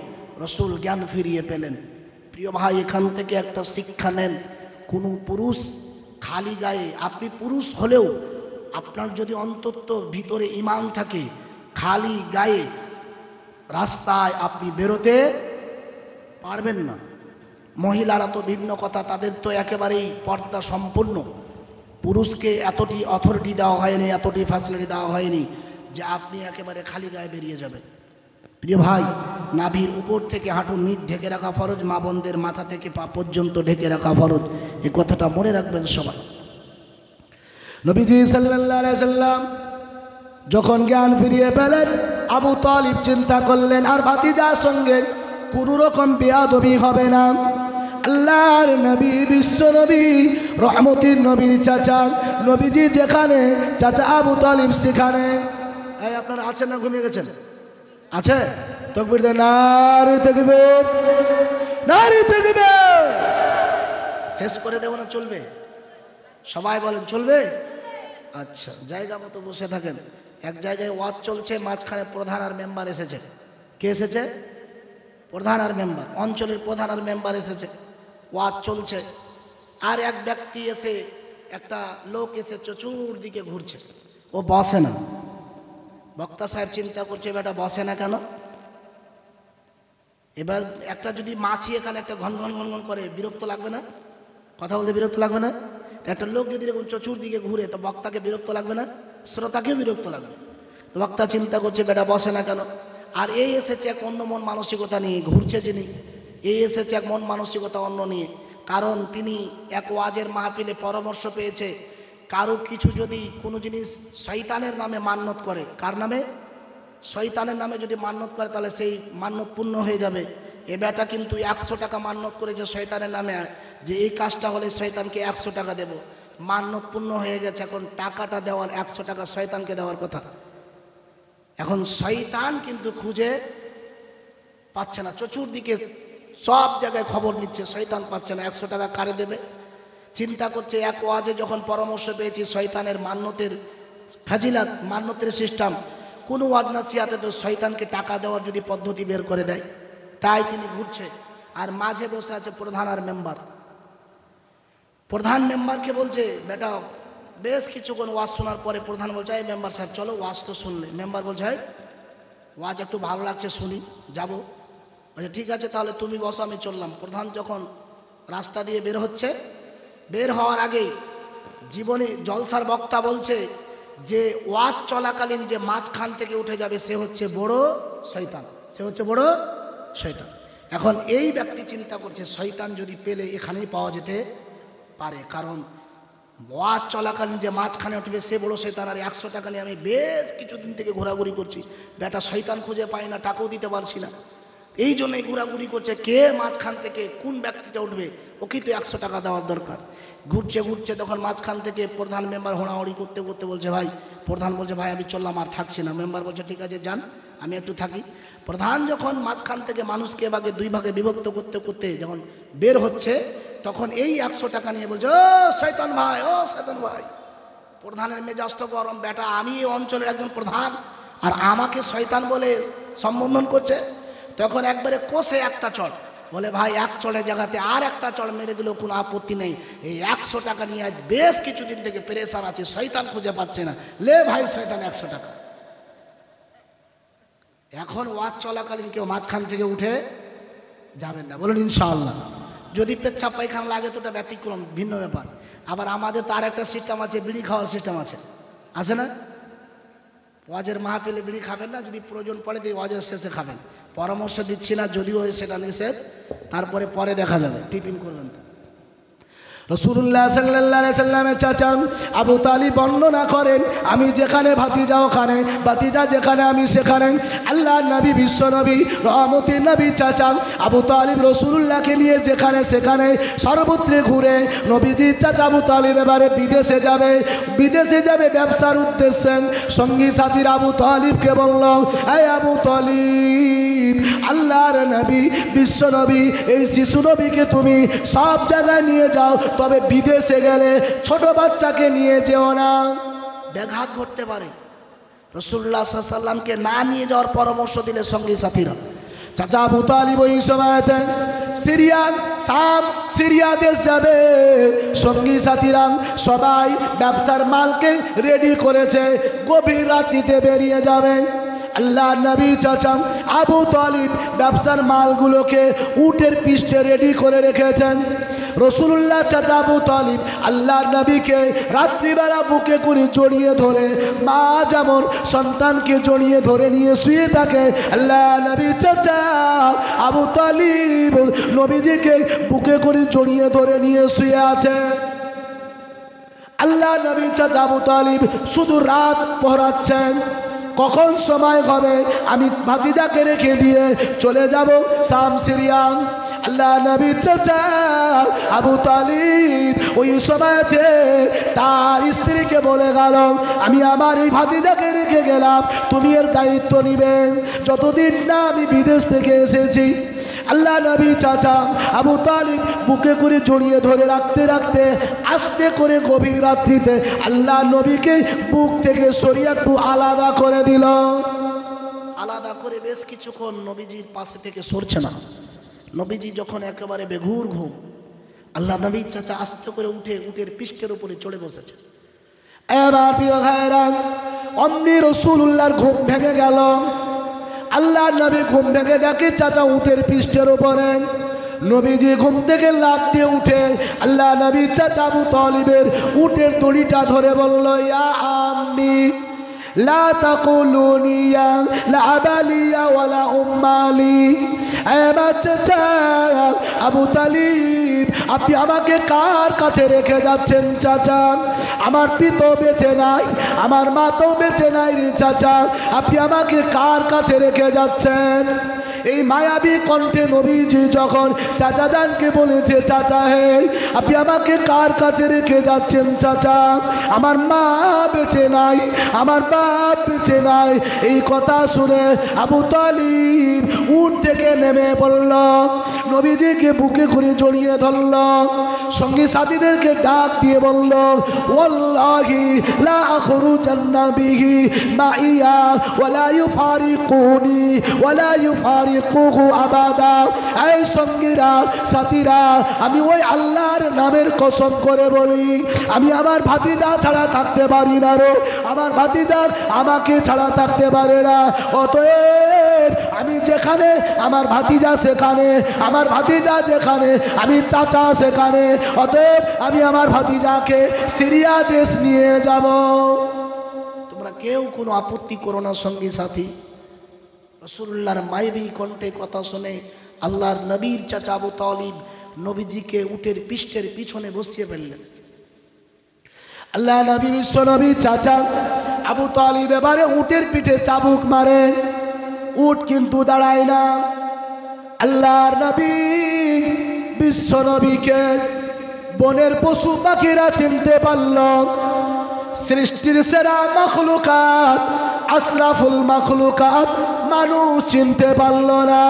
রসুল জ্ঞান ফিরিয়ে পেলেন। প্রিয় ভাই, এখান থেকে একটা শিক্ষা নেন, কোনো পুরুষ খালি গায়ে, আপনি পুরুষ হলেও আপনার যদি অন্তত ভিতরে ঈমান থাকে, খালি গায়ে রাস্তায় আপনি বেরোতে পারবেন না। মহিলারা তো ভিন্ন কথা, তাদের তো একেবারেই পর্দা সম্পূর্ণ। পুরুষকে এতটি অথরিটি দেওয়া হয়নি, এতটি ফ্যাসিলিটি দেওয়া হয়নি যে আপনি একেবারে খালি গায়ে বেরিয়ে যাবেন। প্রিয় ভাই, নাভির উপর থেকে হাঁটুর নিচ ঢেকে রাখা ফরজ, মা বোনদের মাথা থেকে পা পর্যন্ত ঢেকে রাখা ফরজ। এই কথাটা মনে রাখবেন সবাই। নবীজি সাল্লাল্লাহু আলাইহি সাল্লাম যখন জ্ঞান ফিরিয়ে পেলেন, আবু তালিব চিন্তা করলেন আর ভাতিজার সঙ্গে কোনো রকম বেয়াদবি হবে না। আল্লাহর নবী, বিশ্ব নবী, রহমতের নবীর চাচা, নবীজি যেখানে চাচা আবু তালিব সেখানে। এই আপনারা আছেন না ঘুমিয়ে গেছেন? আছে? তাকবীর দেন, নারে তাকবীর, নারে তাকবীর। শেষ করে দেব না চলবে? সবাই বলেন চলবে? আচ্ছা, জায়গা মতো বসে থাকেন। এক জায়গায় ওয়াজ চলছে, মাঝখানে প্রধান আর মেম্বার এসেছে। কে এসেছে? প্রধান আর মেম্বার, অঞ্চলের প্রধান আর মেম্বার এসেছে। ওয়াজ চলছে আর এক ব্যক্তি এসে, একটা লোক এসে চতুর্দিকে ঘুরছে। ও বসে না। বক্তা সাহেব চিন্তা করছে, বেটা বসে না কেন? এবার একটা যদি মাছি এখানে একটা ঘন ঘন ঘন ঘন করে, বিরক্ত লাগবে না? কথা বলতে বিরক্ত লাগবে না? একটা লোক যদি এরকম চতুর্দিকে ঘুরে, তো বক্তাকে বিরক্ত লাগবে না? শ্রোতাকেও বিরক্ত লাগবে। তো বক্তা চিন্তা করছে, বেটা বসে না কেন? আর এই এসেছে এক অন্য মন মানসিকতা নিয়ে ঘুরছে, যিনি এই এসেছে এক মন মানসিকতা অন্য নিয়ে। কারণ তিনি এক ওয়াজের মাহফিলে পরামর্শ পেয়েছে, কারো কিছু যদি কোনো জিনিস শয়তানের নামে মান্যত করে, কার নামে? শয়তানের নামে যদি মান্যত করে, তাহলে সেই মান্যত পূর্ণ হয়ে যাবে। এ বেটা কিন্তু 100 টাকা মান্যত করেছে শয়তানের নামে, যে এই কাজটা হলে শয়তানকে 100 টাকা দেব। মান্যত পূর্ণ হয়ে গেছে, এখন টাকাটা দেওয়ার 100 টাকা শয়তানকে দেওয়ার কথা। এখন শয়তান কিন্তু খুঁজে পাচ্ছে না, চতুর্দিকে সব জায়গায় খবর নিচ্ছে, শয়তান পাচ্ছে না। 100 টাকা কারে দেবে? চিন্তা করছে, এক ওয়াজে যখন পরামর্শ পেয়েছি শয়তানের মান্যতের ফাজিলাত, মান্যতের সিস্টেম, কোনো ওয়াজ নাসিহাতে তো শয়তানকে টাকা দেওয়ার যদি পদ্ধতি বের করে দেয়, তাই তিনি ঘুরছে। আর মাঝে বসে আছে প্রধান আর মেম্বার। প্রধান মেম্বারকে বলছে, বেটা বেশ কিছুক্ষণ ওয়াজ শোনার পরে প্রধান বলছে, এই মেম্বার সাহেব চলো ওয়াজ তো শুনলে। মেম্বার বলছে, ওয়াজ একটু ভালো লাগছে, শুনি, যাবো। বলছে ঠিক আছে, তাহলে তুমি বসো, আমি চললাম। প্রধান যখন রাস্তা দিয়ে বের হচ্ছে, বের হওয়ার আগেই জীবনে জলসার বক্তা বলছে যে ওয়াজ চলাকালীন যে মাঝখান থেকে উঠে যাবে সে হচ্ছে বড় শয়তান, সে হচ্ছে বড় শয়তান। এখন এই ব্যক্তি চিন্তা করছে, শয়তান যদি পেলে এখানেই পাওয়া যেতে পারে, কারণ ওয়াজ চলাকালীন যে মাঝখানে উঠবে সে বড় শয়তান। আর 100 টাকা নিয়ে আমি বেশ কিছুদিন থেকে ঘোরাঘুরি করছি, বেটা শয়তান খুঁজে পাই না, টাকাও দিতে পারছি না, এই জন্যই ঘোরাঘুরি করছে, কে মাঝখান থেকে কোন ব্যক্তিটা উঠবে, ওকে তো 100 টাকা দেওয়ার দরকার। ঘুরছে ঘুরছে তখন মাঝখান থেকে প্রধান মেম্বার হোড়াহড়ি করতে করতে বলছে, ভাই। প্রধান বলছে, ভাই আমি চললাম, আর থাকছি না। মেম্বার বলছে, ঠিক আছে যান, আমি একটু থাকি। প্রধান যখন মাঝখান থেকে মানুষকে ভাগে দুই ভাগে বিভক্ত করতে করতে যখন বের হচ্ছে, তখন এই 100 টাকা নিয়ে বলছে, ও শয়তান ভাই, ও শয়তান ভাই। প্রধানের মেজাজ তো গরম, বেটা আমি এই অঞ্চলের একজন প্রধান আর আমাকে শয়তান বলে সম্বোধন করছে। তখন একবারে কষে একটা চড়, বলে ভাই এক চড়ের জায়গাতে আর একটা চড় মেরে দিলেও কোনো আপত্তি নেই, এই 100 টাকা নিয়ে আজ বেশ কিছুদিন থেকে প্রেসার আছে, শয়তান খুঁজে পাচ্ছে না, লে ভাই শয়তান 100 টাকা। এখন ওয়াজ চলাকালীন কেউ মাঝখান থেকে উঠে যাবেন না, বলুন ইনশাআল্লাহ। যদি পেচ্ছাপ পায়খানা লাগে তো ওটা ব্যতিক্রম, ভিন্ন ব্যাপার। আবার আমাদের তার একটা সিস্টেম আছে, বিড়ি খাওয়ার সিস্টেম আছে, আছে না? ওয়াজের মাহফিলে বিড়ি খাবেন না, যদি প্রয়োজন পড়ে দিয়ে ওয়াজের শেষে খাবেন। পরামর্শ দিচ্ছি না, যদিও সেটা নিষেধ, তারপরে পরে দেখা যাবে, টিফিন করবেন তো। রাসূলুল্লাহ সাল্লাল্লাহু আলাইহি সাল্লামের চাচা আবু তালিব বর্ণনা করেন, আমি যেখানে ভাতিজা ওখানে, ভাতিজা যেখানে আমি সেখানে। আল্লাহর নবী, বিশ্ব নবী, রহমতের নবী চাচা আবু তালিব রাসূলুল্লাহকে নিয়ে যেখানে সেখানে সর্বত্র ঘুরে। নবীজির চাচা আবু তালিব এবারে বিদেশে যাবে, বিদেশে যাবে ব্যবসার উদ্দেশ্যে। সঙ্গী সাথীর আবু তালিবকে বলল, এই আবু তালিব, আল্লাহর নবী, বিশ্ব নবী, এই শিশু নবীকে তুমি সব জায়গায় নিয়ে যাও, তবে বিদেশে গেলে ছোট বাচ্চাকে নিয়ে যেও না, ব্যাঘাত ঘটতে পারে। রাসূলুল্লাহ সাল্লাল্লাহু আলাইহি সাল্লামকে না নিয়ে যাওয়ার পরামর্শ দিলে সঙ্গী সাথীরা। চাচা আবু তালিব ওই সময়তে সিরিয়া দেশ যাবে। সঙ্গী সাথীরা সবাই ব্যবসার মালকে রেডি করেছে, গভীর রাত্রিতে বেরিয়ে যাবে। আল্লাহ নবী চাচা আবু তালিব ব্যবসার মালগুলোকে উটের পৃষ্ঠে রেডি করে রেখেছেন। রাসূলুল্লাহ চাচা আবু তালিব আল্লাহ নবীকে রাত্রিবেলা বুকে করে জড়িয়ে ধরে, মা যেমন সন্তানকে জড়িয়ে ধরে নিয়ে শুয়ে থাকে, আল্লাহ নবী চাচা আবু তালিব নবীজিকে বুকে করে জড়িয়ে ধরে নিয়ে শুয়ে আছে। আল্লাহ নবী চাচা আবু তালিব শুধু রাত পহরাচ্ছেন, কখন সময় হবে আমি ভাতিজাকে রেখে দিয়ে চলে যাব শাম সিরিয়া। আল্লাহ নবী চাচা আবু তালিব ওই সময়তে তার স্ত্রীকে বলে গেল, আমি আমার এই ভাতিজাকে রেখে গেলাম, তুমি এর দায়িত্ব নিবেন যতদিন না আমি বিদেশ থেকে এসেছি। আল্লাহ নবী চাচা আবু তালিব বুকে করে জড়িয়ে ধরে রাখতে রাখতে আস্তে করে গভীর রাত্রিতে আল্লাহ নবীকে বুক থেকে সরিয়ে একটু আলাদা করে দিল। আলাদা করে বেশ কিছুক্ষণ নবীজির পাশে থেকে সরছে না। নবীজি যখন একেবারে বেঘুর ঘুম, আল্লাহ নবী চাচা আস্তে করে উঠে উটের পৃষ্ঠের উপরে চড়ে বসেছে। এবার প্রিয় ভাইরা, অমনি রাসূলুল্লাহর ঘুম ভেঙে গেল। আল্লাহ নবী ঘুম ভেঙে দেখে চাচা উটের পৃষ্ঠের উপরে। নবীজি ঘুম থেকে লাফ দিয়ে উঠে আল্লাহ নবী চাচা আবু তালিবের উটের দড়িটা ধরে বলল, ইয়া আম্মি লা তাকুলুনি ইয়া লা আবালিয়া ওয়ালা উম্মালি। আমার চাচা আবু তালিব, আপনি আমাকে কার কাছে রেখে যাচ্ছেন চাচা? আমার পিতা বেঁচে নাই, আমার মা তো বেঁচে নাই রে চাচা, আপনি আমাকে কার কাছে রেখে যাচ্ছেন? এই মায়াবী কণ্ঠে নবীজি যখন চাচা জানকে বলেছে, চাচা হে আপনি আমাকে কার কাছে রেখে যাচ্ছেন চাচা? আমার মা বেঁচে নাই, আমার বাপ বেঁচে নাই। এই কথা শুনে আবু তালিব উট থেকে নেমে পড়ল, নবীজিকে বুকে করে জড়িয়ে ধরল, সঙ্গী সাথীদেরকে ডাক দিয়ে বলল, ওয়াল্লাহি লা আখরুজান্না বিহি মাইয়া ওয়ালা ইউফারিকুনি ওয়ালা ইউফারিকুহু আবাদা। এই সঙ্গীরা সাথীরা, আমি ওই আল্লাহর নামের কসম করে বলি, আমি আমার ভাতিজা ছাড়া থাকতে পারি না রে, আমার ভাতিজা আমাকে ছাড়া থাকতে পারে না। অতএব আমি যেখানে আমার ভাতিজা সেখানে, আমার ভাতিজা যেখানে আমি চাচা সেখানে। অতএব আমি আমার ভাতিজাকে সিরিয়া দেশ নিয়ে যাব। তোমরা কেউ কোনো আপত্তি করো না সঙ্গী সাথী। রাসূলুল্লাহর মায়াবী কণ্ঠে কথা শুনে আল্লাহর নবীর চাচা আবু তালিব নবীজিকে উটের পৃষ্ঠের পিছনে বসিয়ে ফেললেন। আল্লাহ নবী বিশ্ব নবী চাচা আবু তালিব এবারে উটের পিঠে চাবুক মারে, উট কিন্তু দাঁড়ায় না। আল্লাহর নবী বিশ্ব নবীকে বনের পশু পাখিরা চিনতে পারল, সৃষ্টির সেরা মাখলুকাত আশরাফুল মাখলুকাত মানুষ চিনতে পারল না।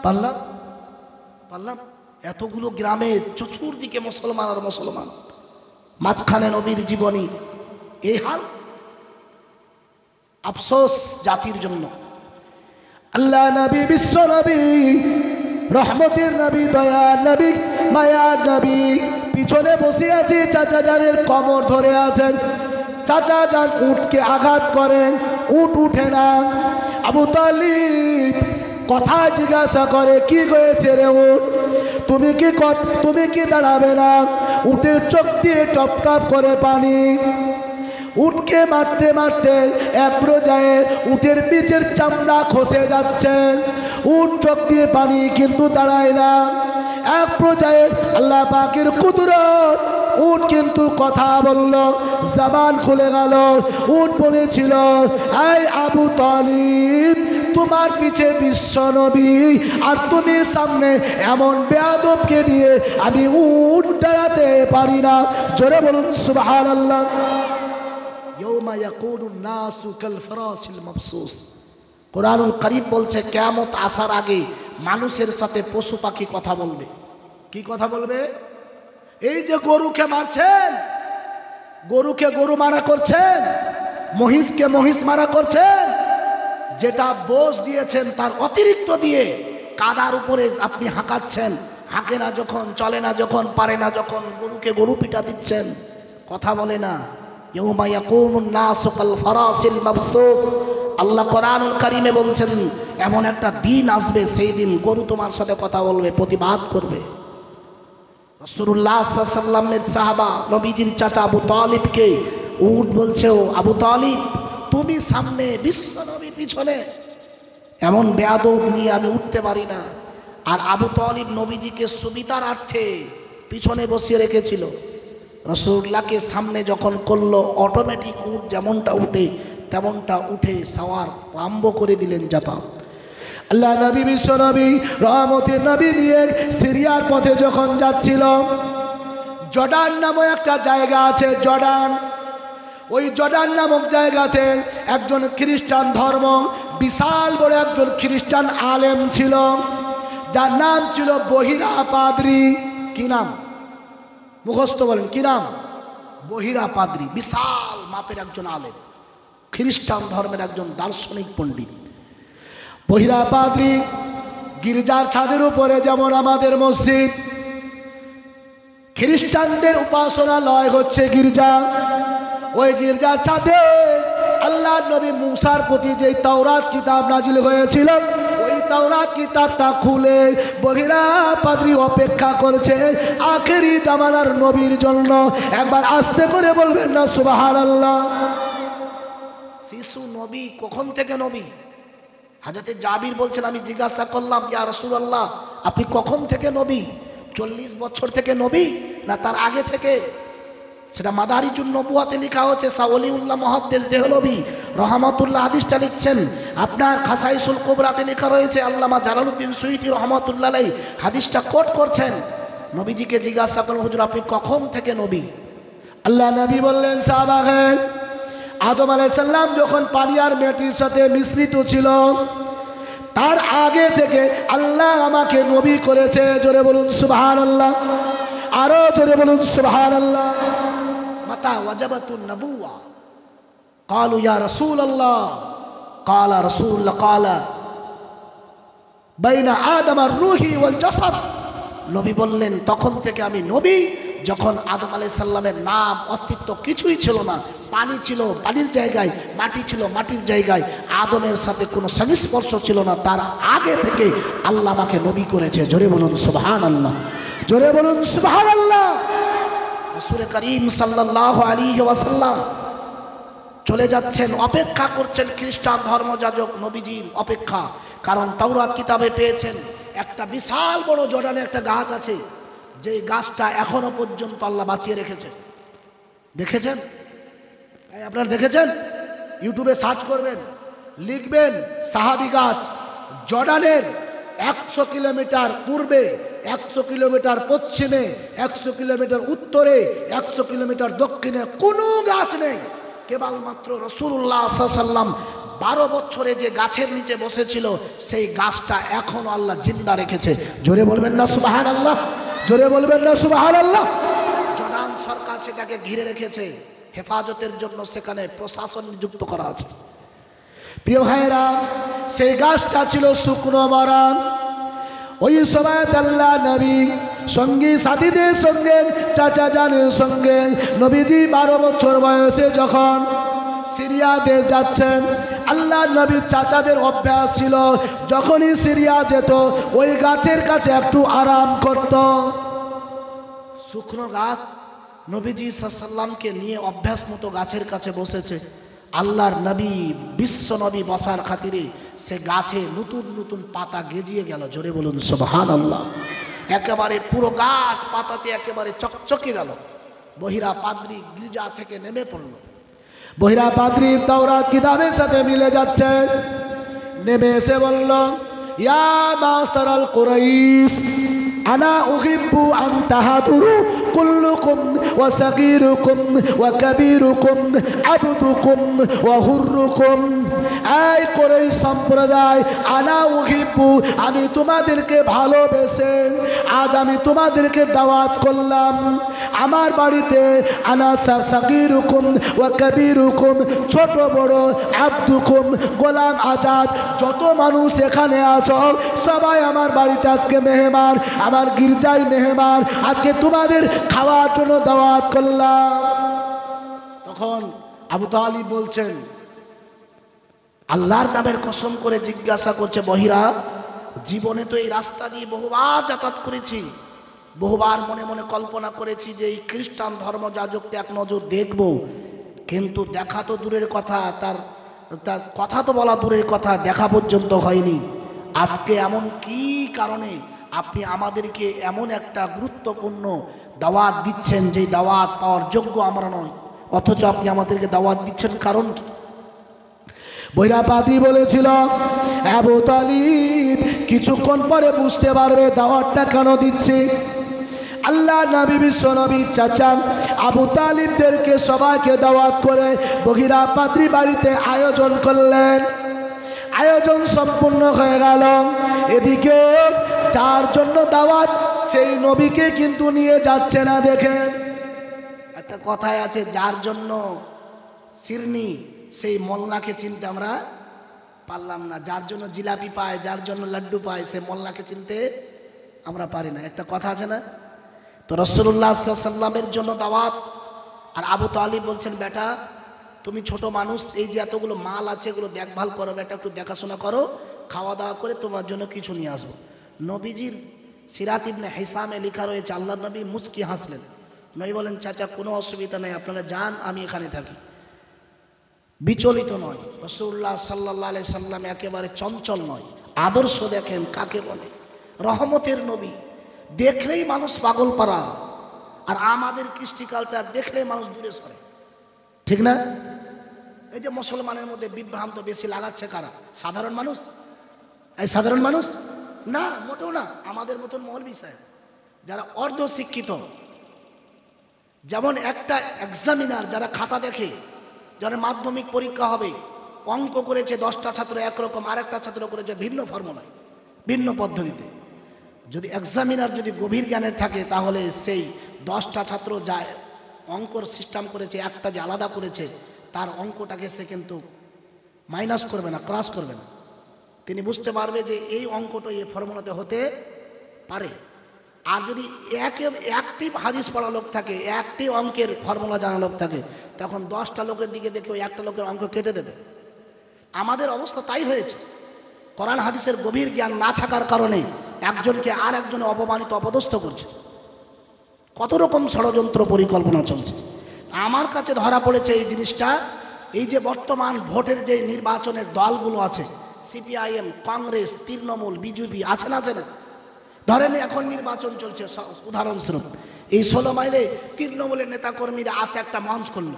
পারলাম পারলাম এতগুলো গ্রামে চতুর্দিকে মুসলমান আর মুসলমান, মাঝখানে নবীর জীবনী, এই হাল। আফসোস জাতির জন্য। আল্লাহ নবী বিশ্ব নবী রহমতের নবী দয়ার নবী মায়ার নবী পিছনে বসে আছে, চাচা জানের কমর ধরে আছেন। চাচা জান উটকে আঘাত করেন, উট উঠে না। আবু তালিব কথা জিজ্ঞাসা করে, কি হয়েছে রে উট, তুমি কি দাঁড়াবে না? উটের চোখ দিয়ে টপ টপ করে পানি। উটকে মারতে মারতে এক পর্যায়ে উটের পিঠের চামড়া খসে যাচ্ছে, উট চোখ দিয়ে পানি কিন্তু দাঁড়ায় না। এক পর্যায়ে আল্লাহ পাকের কুদরত, উট কিন্তু কথা বলল, জবান খুলে গেল। উট বলেছিল, এই আবু তালিব, তোমার পিছে বিশ্ব নবী আর তুমি সামনে এমন বেয়াদবকে নিয়ে আমি উট দাঁড়াতে পারি না। জোরে বলুন সুবহানাল্লাহ। ইয়াউমা ইয়াকুনুন নাসু কাল ফারাসিল মাবসুস। কুরআনুল কারীম বলছে কিয়ামত আসার আগে মানুষের সাথে পশু পাখি কথা বলবে। কি কথা বলবে? এই যে গরুকে মারছেন, গরুকে গরু মারা করছেন, মহিষকে মহিষ মারা করছেন, যেটা বোঝ দিয়েছেন তার অতিরিক্ত দিয়ে কাদার উপরে আপনি হাঁকাচ্ছেন, হাঁকে না যখন, চলে না যখন, পারে না যখন, গরুকে গরু পিটা দিচ্ছেন, কথা বলে না। ইয়াউমা ইয়াকুমুন নাসু কাল ফারাসিল মাবসুস। আল্লাহ কোরআনুল কারীমে বলছেন এমন একটা দিন আসবে, সেই দিন গরু তোমার সাথে কথা বলবে, প্রতিবাদ করবে। রাসূলুল্লাহ সাল্লাল্লাহু আলাইহি ওয়াসাল্লামের সাহাবা নবীজির চাচা আবু তালিবকে উট বলছে, ও আবু তালিব তুমি সামনে, বিশ্ব নবী পিছনে, এমন বেয়াদব নিয়ে আমি উঠতে পারি না। আর আবু তালিব নবীজিকে সুবিধার অর্থে পিছনে বসিয়ে রেখেছিল। রাসূলুল্লাহকে সামনে যখন করলো, অটোমেটিক উট যেমনটা উঠে তেমনটা উঠে সাওয়ার আরম্ভ করে দিলেন যাতায়াত। আল্লাহ নবী বিশ্ব নবী রহমতের নবী নিয়ে সিরিয়ার পথে যখন যাচ্ছিল, জর্ডান নামক একটা জায়গা আছে, জর্ডান। ওই জর্ডান নামক জায়গাতে একজন খ্রিস্টান ধর্ম বিশাল বড় একজন খ্রিস্টান আলেম ছিল, যার নাম ছিল বহিরা পাদ্রী। কি নাম? মুখস্থ বলেন, কি নাম? বহিরা পাদ্রী। বিশাল মাপের একজন আলেম, খ্রিস্টান ধর্মের একজন দার্শনিক পণ্ডিত। বহিরা পাদ্রী গির্জার ছাদের উপরে, যেমন আমাদের মসজিদ, খ্রিস্টানদের উপাসনালয় হচ্ছে গির্জা। ওই গির্জার ছাদে আল্লাহ নবী মুসার প্রতি যে তাওরাত কিতাব নাজিল হয়েছিল, ওই তাওরাত কিতাবটা খুলে বহিরা পাদ্রী অপেক্ষা করছে আখেরি জামানার নবীর জন্য। একবার আস্তে করে বলবেন না সুবহানাল্লাহ। শিশু নবী কখন থেকে নবী? হযরত জাবির বলছেন, আমি জিজ্ঞাসা করলাম, ইয়া রাসূলুল্লাহ আপনি কখন থেকে নবী? 40 বছর থেকে নবী না তার আগে থেকে? সেটা মাদারিজুন নবুয়াতে লেখা হচ্ছে। শাহ ওলিউল্লাহ মুহাদ্দিস দেহলভী রহমাতুল্লাহ হাদিসটা লিখছেন। আপনার খাসাইসুল কুবরাতে লেখা রয়েছে, আল্লামা জালালউদ্দিন সুয়ুতী রহমাতুল্লাহ আলাইহি হাদিসটা কোট করছেন। নবীজিকে জিজ্ঞাসা করলেন, হুজুর আপনি কখন থেকে নবী? আল্লাহ নবী বললেন, সাহাবাগণ আদম আলাইহিস সালাম যখন পানি আর মাটির সাথে মিশ্রিত ছিল, তার আগে থেকে আল্লাহ আমাকে নবী করেছে। জোরে বলুন সুবহানাল্লাহ, আরো জোরে বলুন সুবহানাল্লাহ। মাতা ওয়াজাবাতুন নবুওয়া ক্বালু ইয়া রাসূলুল্লাহ ক্বালা রাসূলুল্লাহ ক্বালা বাইনা আদম আর রূহি ওয়াল জাসাদ। নবী বললেন, তখন থেকে আমি নবী যখন আদম আলাইহিস সালামের নাম অস্তিত্ব কিছুই ছিল না, পানি ছিল পানির জায়গায়, মাটি ছিল মাটির জায়গায়, আদমের সাথে কোনো সংস্পর্শ ছিল না, তার আগে থেকে আল্লাহ আমাকে নবী করেছে। জোরে বলুন সুবহানাল্লাহ, জোরে বলুন সুবহানাল্লাহ। রাসূল করিম সাল্লাল্লাহু আলাইহি ওয়াসাল্লাম চলে যাচ্ছেন, অপেক্ষা করছেন খ্রিস্টান ধর্মযাজক নবীজির অপেক্ষা। কারণ তাওরাত কিতাবে পেয়েছেন একটা বিশাল বড় জর্ডানে একটা গাছ আছে, যে গাছটা এখনো পর্যন্ত আল্লাহ বাঁচিয়ে রেখেছে। দেখেছেন? আপনারা দেখেছেন? ইউটিউবে সার্চ করবেন, লিখবেন সাহাবী গাছ। জর্ডানের 100 কিলোমিটার পূর্বে, 100 কিলোমিটার পশ্চিমে, 100 কিলোমিটার উত্তরে, 100 কিলোমিটার দক্ষিণে কোনো গাছ নেই। কেবলমাত্র রাসূলুল্লাহ সাল্লাল্লাহু আলাইহি ওয়াসাল্লাম 12 বছরে যে গাছের নিচে বসেছিল, সেই গাছটা এখনো আল্লাহ জিন্দা রেখেছে। জোরে বলবেন না সুবহানাল্লাহ, জোরে বলবেন না সুবহানাল্লাহ। জর্ডান সরকার সেটাকে ঘিরে রেখেছে, হেফাজতের জন্য সেখানে প্রশাসন নিযুক্ত করা আছে। প্রিয় ভাইরা, সেই গাছটা ছিল শুকনো মরা। ওই সময় আল্লাহ নবী সঙ্গী সাথীদের সঙ্গে, চাচা জানের সঙ্গে নবীজি 12 বছর বয়সে যখন সিরিয়াতে যাচ্ছেন, আল্লাহ নবীর চাচাদের অভ্যাস ছিল যখনই সিরিয়া যেত ওই গাছের কাছে একটু আরাম করত। শুকনো গাছ, নবীজি সাল্লাল্লাহু আলাইহি ওয়াসাল্লামকে নিয়ে অভ্যাস মতো গাছের কাছে বসেছে। আল্লাহর নবী বিশ্ব নবী বসার খাতিরে সে গাছে নতুন নতুন পাতা গেজিয়ে গেল। জোরে বলুন সুবহানাল্লাহ। একেবারে পুরো গাছ পাতাতে একেবারে চকচকে গেল। বহিরা পাদ্রী গির্জা থেকে নেমে পড়ল। বহিরা পাদ্রীর তাওরাত কিতাবের সাথে মিলে যাচ্ছে। নেমে এসে বলল, ইয়া মাসারাল কুরাইশ আনা উহিব্বু আন তাহাদুরু কুল্লুকুম ওয়া সাগীরুকুম ওয়া কাবীরুকুম আবদুকুম ওয়া হুররুকুম। এই কুরাইশ সম্প্রদায়, আনা উহিব্বু, আমি তোমাদেরকে ভালোবেসে আজ আমি তোমাদেরকে দাওয়াত করলাম আমার বাড়িতে। আনা সাগীরুকুম ওয়া কাবীরুকুম, ছোট বড়, আবদুকুম, গোলাম আজাদ, যত মানুষ এখানে আছো সবাই আমার বাড়িতে আজকে মেহমান, আমার গির্জায় মেহমান, আজকে তোমাদের খাওয়ার জন্য দাওয়াত করলাম। তখন আবু তালিব বলছেন, আল্লাহর নামের কসম করে জিজ্ঞাসা করছে, বহিরা জীবনে তো এই রাস্তা দিয়ে বহুবার যাতায়াত করেছি, বহুবার মনে মনে কল্পনা করেছি যে এই খ্রিস্টান ধর্মযাজককে এক নজর দেখব, কিন্তু দেখা তো দূরের কথা, তার তার কথা তো বলা দূরের কথা, দেখা পর্যন্ত হয়নি। আজকে এমন কি কারণে আপনি আমাদেরকে এমন একটা গুরুত্বপূর্ণ দাওয়াত দিচ্ছেন যে দাওয়াত পাওয়ার যোগ্য আমরা নয়, অথচ আপনি আমাদেরকে দাওয়াত দিচ্ছেন, কারণ কি? বৈরা পাদ্রী বলেছিল, আবু তালিব কিছুক্ষণ পরে বুঝতে পারবে দাওয়াতটা কেন দিচ্ছে। আল্লাহ নবী বিশ্ব নবী চাচা আবু তালিবদেরকে সবাইকে দাওয়াত করে বগিরা পাদ্রী বাড়িতে আয়োজন করলেন। আয়োজন সম্পূর্ণ হয়ে গেল। এদিকে যার জন্য দাওয়াত সেই নবীকে কিন্তু নিয়ে যাচ্ছে না। দেখেন, একটা কথায় আছে, যার জন্য সিরনি সেই মোল্লাকে চিনতে আমরা পারলাম না, যার জন্য জিলাপি পায়, যার জন্য লাড্ডু পায়, সেই মোল্লাকে চিনতে আমরা পারি না। একটা কথা আছে না? তো রাসূলুল্লাহ সাল্লাল্লাহু আলাইহি ওয়াসাল্লামের জন্য দাওয়াত, আর আবু তালিব বলছেন, বেটা তুমি ছোট মানুষ, এই যে এতগুলো মাল আছে এগুলো দেখভাল করো, বেটা একটু দেখাশোনা করো, খাওয়া দাওয়া করে তোমার জন্য কিছু নিয়ে আসবো। নবীজির সিরাত ইবনে হিসামে লেখা রয়েছে, আল্লাহর নবী মুচকি হাসলেন। নবী বলেন, চাচা কোনো অসুবিধা নেই, আপনারা যান, আমি এখানে থাকি। বিচলিত নয়, রাসূলুল্লাহ সাল্লাল্লাহু আলাইহি সাল্লাম একেবারে চঞ্চল নয়। আদর্শ দেখেন কাকে বলে, রহমতের নবী, দেখলেই মানুষ পাগল পারা, আর আমাদের কৃষ্টি কালচার দেখলেই মানুষ দূরে সরে, ঠিক না? এই যে মুসলমানের মধ্যে বিভ্রান্ত বেশি লাগাচ্ছে কারা? সাধারণ মানুষ। এই সাধারণ মানুষ না, মোটেও না, আমাদের মতন মৌলবি সাহেব যারা অর্ধ শিক্ষিত। যেমন একটা এক্সামিনার যারা খাতা দেখে, যারা মাধ্যমিক পরীক্ষা হবে, অঙ্ক করেছে 10টা ছাত্র একরকম, আরেকটা ছাত্র করেছে ভিন্ন ফর্মুলায়, ভিন্ন পদ্ধতিতে। যদি এক্সামিনার যদি গভীর জ্ঞানের থাকে, তাহলে সেই 10টা ছাত্র যা অঙ্কর সিস্টেম করেছে, একটা যে আলাদা করেছে, তার অঙ্কটাকে সে কিন্তু মাইনাস করবে না, ক্রাস করবে না। তিনি বুঝতে পারবে যে এই অঙ্কটা এই ফর্মুলাতে হতে পারে। আর যদি একটি হাদিস পড়া লোক থাকে, একটি অঙ্কের ফর্মুলা জানা লোক থাকে, তখন 10টা লোকের দিকে দেখে ওই একটা লোকের অঙ্ক কেটে দেবে। আমাদের অবস্থা তাই হয়েছে। কোরআন হাদিসের গভীর জ্ঞান না থাকার কারণে একজনকে আর একজনে অপমানিত, অপদস্থ করছে। কত রকম ষড়যন্ত্র পরিকল্পনা চলছে। আমার কাছে ধরা পড়েছে এই জিনিসটা, এই যে বর্তমান ভোটের যে নির্বাচনের দলগুলো আছে, সিপিআইএম, কংগ্রেস, তৃণমূল, বিজেপি, আছে না? ধরেন এখন নির্বাচন চলছে, উদাহরণস্বরূপ এই 16 মাইলে তৃণমূলের নেতাকর্মীরা আসে একটা মঞ্চ করলো,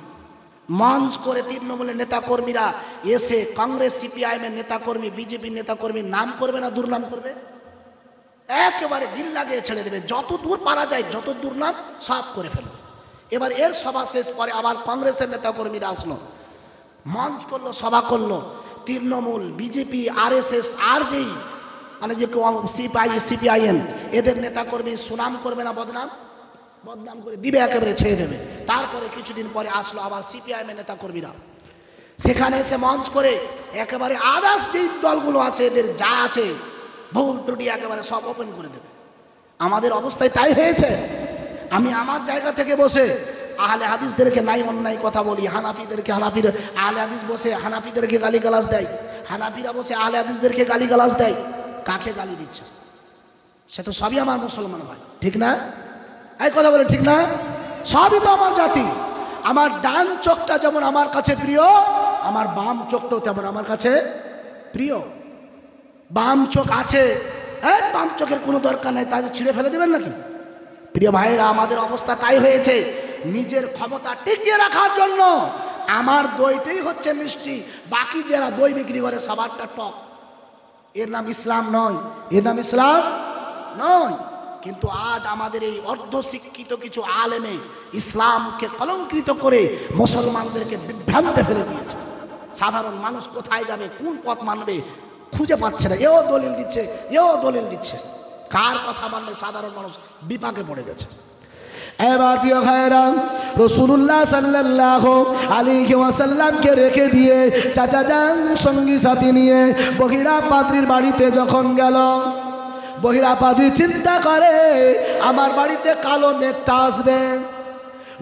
মঞ্চ করে তৃণমূলের নেতাকর্মীরা এসে কংগ্রেস, সিপিআইএমের নেতাকর্মী, বিজেপির নেতাকর্মীর নাম করবে না দুর্নাম করবে? একেবারে দিল লাগিয়ে ছেড়ে দেবে, যত দূর পারা যায় যত দুর্নাম সব করে ফেলবে। এবার এর সভা শেষ পরে আবার কংগ্রেসের নেতাকর্মীরা আসলো, মঞ্চ করলো, সভা করলো, তৃণমূল, বিজেপি, আরএসএস আর যেই মানে যে সিপিআইএম এদের নেতাকর্মী সুনাম করবে না বদনাম? বদনাম করে দিবে, একেবারে ছেড়ে দেবে। তারপরে কিছুদিন পরে আসলো আবার সিপিআইএমের নেতাকর্মীরা, সেখানে এসে মঞ্চ করে একেবারে আদার্স যেই দলগুলো আছে এদের যা আছে ভুল ত্রুটি একেবারে সব ওপেন করে দেবে। আমাদের অবস্থায় তাই হয়েছে। আমি আমার জায়গা থেকে বসে আহলে হাদিসদেরকে নাই অন্যায় কথা বলি, হানাফিদেরকে হানাফির আহলে হাদিস বসে হানাফিদেরকে গালিগালাজ দেয়, হানাফিরা বসে আহলে হাদিসদেরকে গালিগালাজ দেয়। কাকে গালি দিচ্ছে? সে তো সবই আমার মুসলমান ভাই, ঠিক না? এই কথা বলে ঠিক না? সবই তো আমার জাতি। আমার ডান চোখটা যেমন আমার কাছে প্রিয়, আমার বাম চোখটাও তেমন আমার কাছে প্রিয়। বাম চোখ আছে, বাম চোখের কোনো দরকার নাই, তাই ছিঁড়ে ফেলে দেবেন নাকি? প্রিয় ভাইরা, আমাদের অবস্থা তাই হয়েছে। নিজের ক্ষমতা টিকিয়ে রাখার জন্য আমার দইটাই হচ্ছে মিষ্টি, বাকি যারা দই বিক্রি করে সবারটা টক। এর নাম ইসলাম নয়, এর নাম ইসলাম নয়। কিন্তু আজ আমাদের এই অর্ধশিক্ষিত কিছু আলেমে ইসলামকে কলঙ্কিত করে মুসলমানদেরকে বিভ্রান্তে ফেলে দিয়েছে। সাধারণ মানুষ কোথায় যাবে, কোন পথ মানবে খুঁজে পাচ্ছে না। এও দলিল দিচ্ছে, এও দলিল দিচ্ছে, কার কথা মানলে সাধারণ মানুষ বিপাকে পড়ে গেছে। এবার প্রিয় ভাইরা, রাসূলুল্লাহ সাল্লাল্লাহু আলাইহি ওয়াসাল্লামকে রেখে দিয়ে চাচা যান সঙ্গী সাথী নিয়ে বহিরা পাদ্রীর বাড়িতে যখন গেল, বহিরা পাদ্রী চিন্তা করে আমার বাড়িতে কালো মেঘটা আসবে,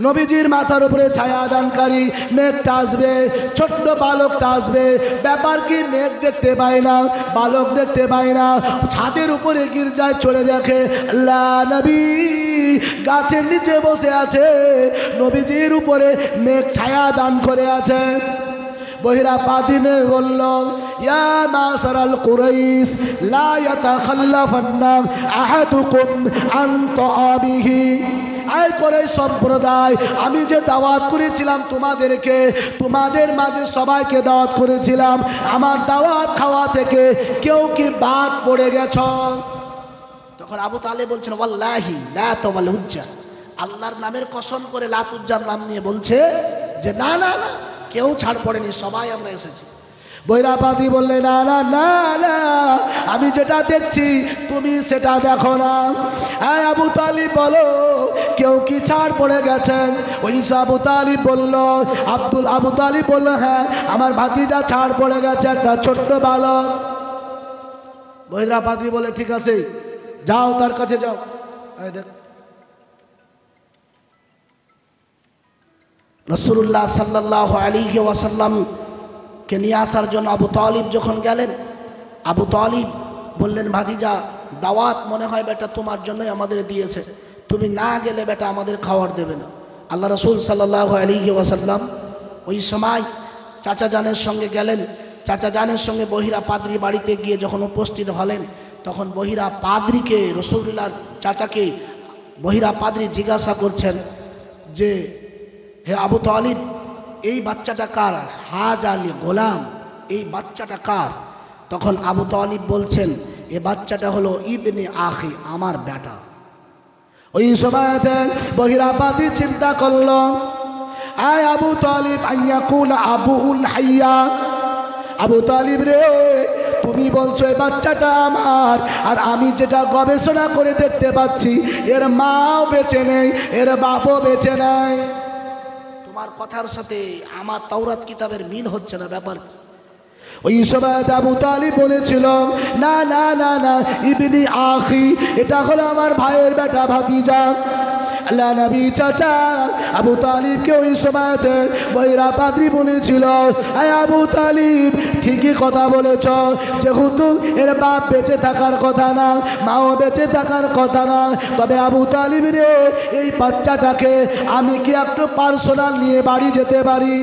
নবীজির মাথার উপরে ছায়া দানকারী মেঘটা আসবে, ছোট্ট বালকটা আসবে। ব্যাপার কি, মেঘ দেখতে পায় না, বালক দেখতে পায় না, ছাদের উপরে গির্জায় চলে দেখে আল্লাহ নবী গাছের নিচে বসে আছে, নবীজির উপরে মেঘ ছায়া দান করে আছে। বহিরা পাদিনে বলল, ইয়া মাসারাল কুরাইশ লা ইয়াতাখাল্লাফান্না আহাদুকুম আন তাআবিহি। আয় করে সম্প্রদায়, আমি যে দাওয়াত করেছিলাম তোমাদেরকে, তোমাদের মাঝে সবাইকে দাওয়াত করেছিলাম, আমার দাওয়াত খাওয়া থেকে কেউ কি বাদ পড়ে গেছ? তখন আবু তালেব বলছেন, ওয়াল্লাহি লা তাওয়াল উজ্জা, আল্লাহর নামের কসম করে লাত উজ্জার নাম নিয়ে বলছে যে না না না, কেউ ছাড় পড়েনি, সবাই আমরা এসেছি। বৈরাপাতি বললে, না না না না, আমি যেটা দেখছি তুমি সেটা দেখো না। হ্যাঁ আবু তালিব বলো, কেউ কি ছাড় পড়ে গেছেন? ওই আবু তালিব বলল, আবু তালিব বলল, হ্যাঁ আমার ভাতিজা ছাড় পড়ে গেছে, একটা ছোট্ট বালক। বৈরাপাতি বলে, ঠিক আছে যাও, তার কাছে যাও। দেখ রাসূলুল্লাহ সাল্লাল্লাহু আলাইহি ওয়াসাল্লাম কে নিয়ে আসার জন্য আবু তালিব যখন গেলেন, আবু তালিব বললেন, ভাতিজা দাওয়াত মনে হয় বেটা তোমার জন্যই আমাদের দিয়েছে, তুমি না গেলে বেটা আমাদের খাওয়ার দেবে না। আল্লাহ রাসূল সাল্লাল্লাহু আলাইহি ওয়াসাল্লাম ওই সময় চাচা জানের সঙ্গে গেলেন। চাচা জানের সঙ্গে বহিরা পাদ্রী বাড়িতে গিয়ে যখন উপস্থিত হলেন, তখন বহিরা পাদ্রীকে, রাসূলুল্লাহ চাচাকে বহিরা পাদ্রী জিজ্ঞাসা করছেন যে, হে আবু তালিব, এই বাচ্চাটা কার? হাজ আলী গোলাম, এই বাচ্চাটা কার? তখন আবু তালিব বলছেন, এ বাচ্চাটা হলো ইবনে আখি, আমার বেটা। ওই সময়তে বহিরাপাতি চিন্তা করল, আয় আবু তালিব আইয়াকুল আবুল হাইয়া, আবু তালিব রে, তুমি বলছো এই বাচ্চাটা আমার, আর আমি যেটা গবেষণা করে দেখতে পাচ্ছি এর মাও বেঁচে নেই, এর বাপও বেঁচে নাই। তোমার কথার সাথে আমার তাওরাত কিতাবের মিল হচ্ছে না, ব্যাপার। ওই সময় আবু তালিব বলেছিল, না না না না, ইবনি আখি, এটা হলো আমার ভাইয়ের বেটা, ভাতিজা। আল্লাহ নবী চাচা আবু তালিবকে ওই সময়তে বৈরা পাদ্রী বলেছিল, আয় আবু তালিব, ঠিকই কথা বলেছ, যেহেতু এর বাপ বেঁচে থাকার কথা না, মাও বেঁচে থাকার কথা না, তবে আবু তালিব রে, এই বাচ্চাটাকে আমি কি একটু পার্সোনাল নিয়ে বাড়ি যেতে পারি?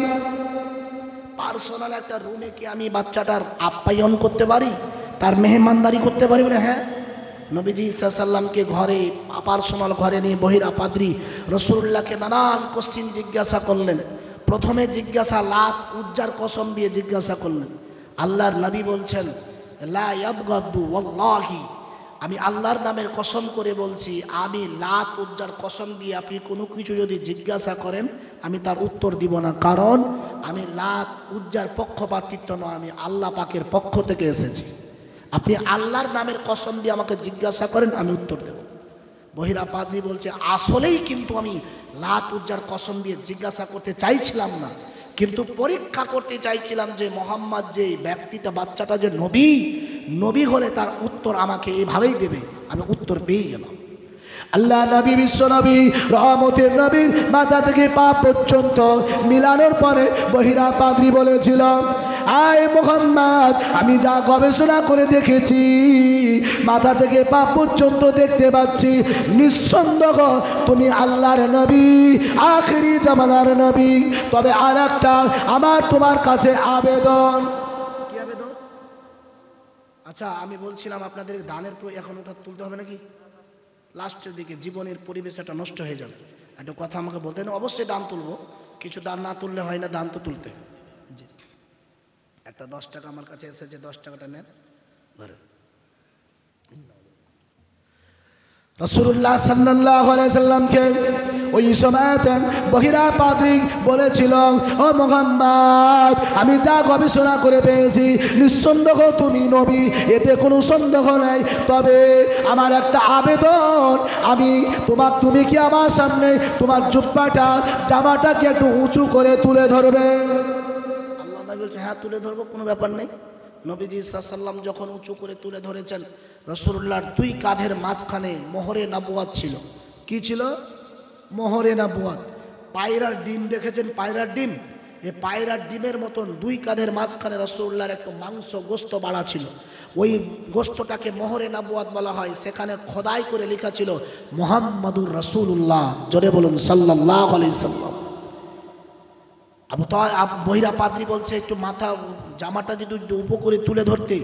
পার্সোনাল একটা রুমে কি আমি বাচ্চাটার আপ্যায়ন করতে পারি, তার মেহমানদারি করতে পারি? বলে হ্যাঁ। নবীজি সাল্লামকে ঘরে, পার্সোনাল ঘরে নিয়ে বহিরা পাদ্রী রাসূলুল্লাহকে নানান কোশ্চিন জিজ্ঞাসা করলেন। প্রথমে জিজ্ঞাসা লাত উজ্জার কসম দিয়ে জিজ্ঞাসা করলেন। আল্লাহর নবী বলছেন, লা ইয়াবগাদু ওয়াল্লাহি, আমি আল্লাহর নামের কসম করে বলছি, আমি লাত উজ্জার কসম দিয়ে আপনি কোনো কিছু যদি জিজ্ঞাসা করেন আমি তার উত্তর দিব না, কারণ আমি লাত উজ্জার পক্ষপাতিত্ব নয়, আমি আল্লাহ পাকের পক্ষ থেকে এসেছি। আপনি আল্লাহর নামের কসম দিয়ে আমাকে জিজ্ঞাসা করেন, আমি উত্তর দেব। বহিরা পাদ্রী বলছে, আসলেই কিন্তু আমি লাত উজ্জার কসম দিয়ে জিজ্ঞাসা করতে চাইছিলাম না, কিন্তু পরীক্ষা করতে চাইছিলাম যে মোহাম্মদ যে ব্যক্তিটা, বাচ্চাটা যে নবী, নবী হলে তার উত্তর আমাকে এভাবেই দেবে। আমি উত্তর পেয়ে গেলাম। আল্লাহ নবী, বিশ্ব নবী, রহমতের নবী, মাথা থেকে পা পর্যন্ত মিলানোর পরে বহিরা পাদ্রী বলেছিল, আয় মোহাম্মদ, আমি যা গবেষণা করে দেখেছি, মাথা থেকে পা পর্যন্ত দেখতে পাচ্ছি, নিঃসন্দেহ তুমি আল্লাহর নবী, আখিরি জামানার নবী। তবে আর একটা আমার তোমার কাছে আবেদন। কি আবেদন? আচ্ছা, আমি বলছিলাম আপনাদের দানের এখন ওটা তুলতে হবে নাকি? লাস্টের দিকে জীবনের পরিবেশ একটা নষ্ট হয়ে যাবে, একটা কথা আমাকে বলতে না। অবশ্যই দান তুলবো, কিছু দান না তুললে হয় না, দান তো তুলতে। জি, একটা 10 টাকা আমার কাছে এসেছে, 10 টাকাটা নেন, ধরে। রাসূলুল্লাহ সাল্লাল্লাহু আলাইহি সাল্লামকে ওই সময়তে বহিরা পাদ্রী বলেছিল, ও মুহাম্মদ, আমি যা গবেষণা করে পেয়েছি, নিঃসন্দেহ তুমি নবী, এতে কোনো সন্দেহ নেই। তবে আমার একটা আবেদন, তুমি কি আমার সামনে তোমার জুব্বাটা, জামাটাকে একটু উঁচু করে তুলে ধরবে? আল্লাহ নবী বলছে, হ্যাঁ তুলে ধরবো, কোনো ব্যাপার নেই। নবীজি সাল্লাম যখন উঁচু করে তুলে ধরেছেন, রাসূলুল্লাহর 2 কাঁধের মাঝখানে মোহরে নবুয়াত ছিল। কি ছিল? মোহরে নবুয়াত। পায়রার ডিম দেখেছেন? পায়রার ডিম, এই পায়রার ডিমের মতন দুই কাঁধের মাঝখানে রাসূলুল্লাহর একটু মাংস গোস্ত বাড়া ছিল। ওই গোস্তটাকে মোহরে নবুয়াত বলা হয়। সেখানে খোদাই করে লেখা ছিল মুহাম্মাদুর রাসূলুল্লাহ। জোরে বলুন সাল্লাল্লাহু আলাইহি সাল্লাম। বহিরা পাদ্রী বলছে একটু মাথা জামাটা যদি একটু উপ করে তুলে ধরতে,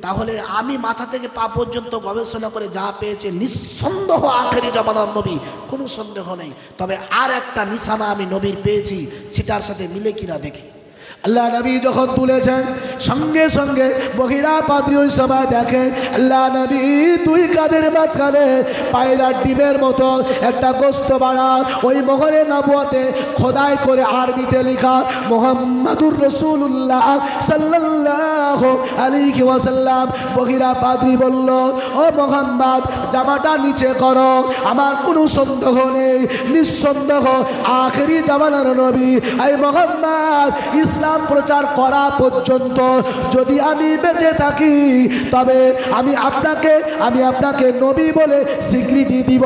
তাহলে আমি মাথা থেকে পা পর্যন্ত গবেষণা করে যা পেয়েছে নিঃসন্দেহ আখেরি জামানার নবী, কোনো সন্দেহ নেই। তবে আর একটা নিশানা আমি নবীর পেয়েছি, সেটার সাথে মিলে কিনা দেখি। আল্লাহ নবী যখন তুলেছেন, সঙ্গে সঙ্গে বহিরা পাদ্রী ওই সময় দেখে আল্লাহ নবী দুই কাঁধের মাঝখানে পায়রার ডিমের মতো একটা গোস্ত বাড়া, ওই মোহরে নবুয়তে খোদাই করে আরবিতে লেখা মুহাম্মাদুর রাসূলুল্লাহ সাল্লাল্লাহু আলাইহি ওয়াসাল্লাম। বহিরা পাদ্রী বলল, ও মুহাম্মদ, জামাটা নিচে করো, আমার কোনো সন্দেহ নেই, নিঃসন্দেহ আখেরি জামানার নবী এই মুহাম্মদ ইসলাম প্রচার করা পর্যন্ত যদি আমি বেঁচে থাকি, তবে আমি আপনাকে নবী বলে স্বীকৃতি দিব,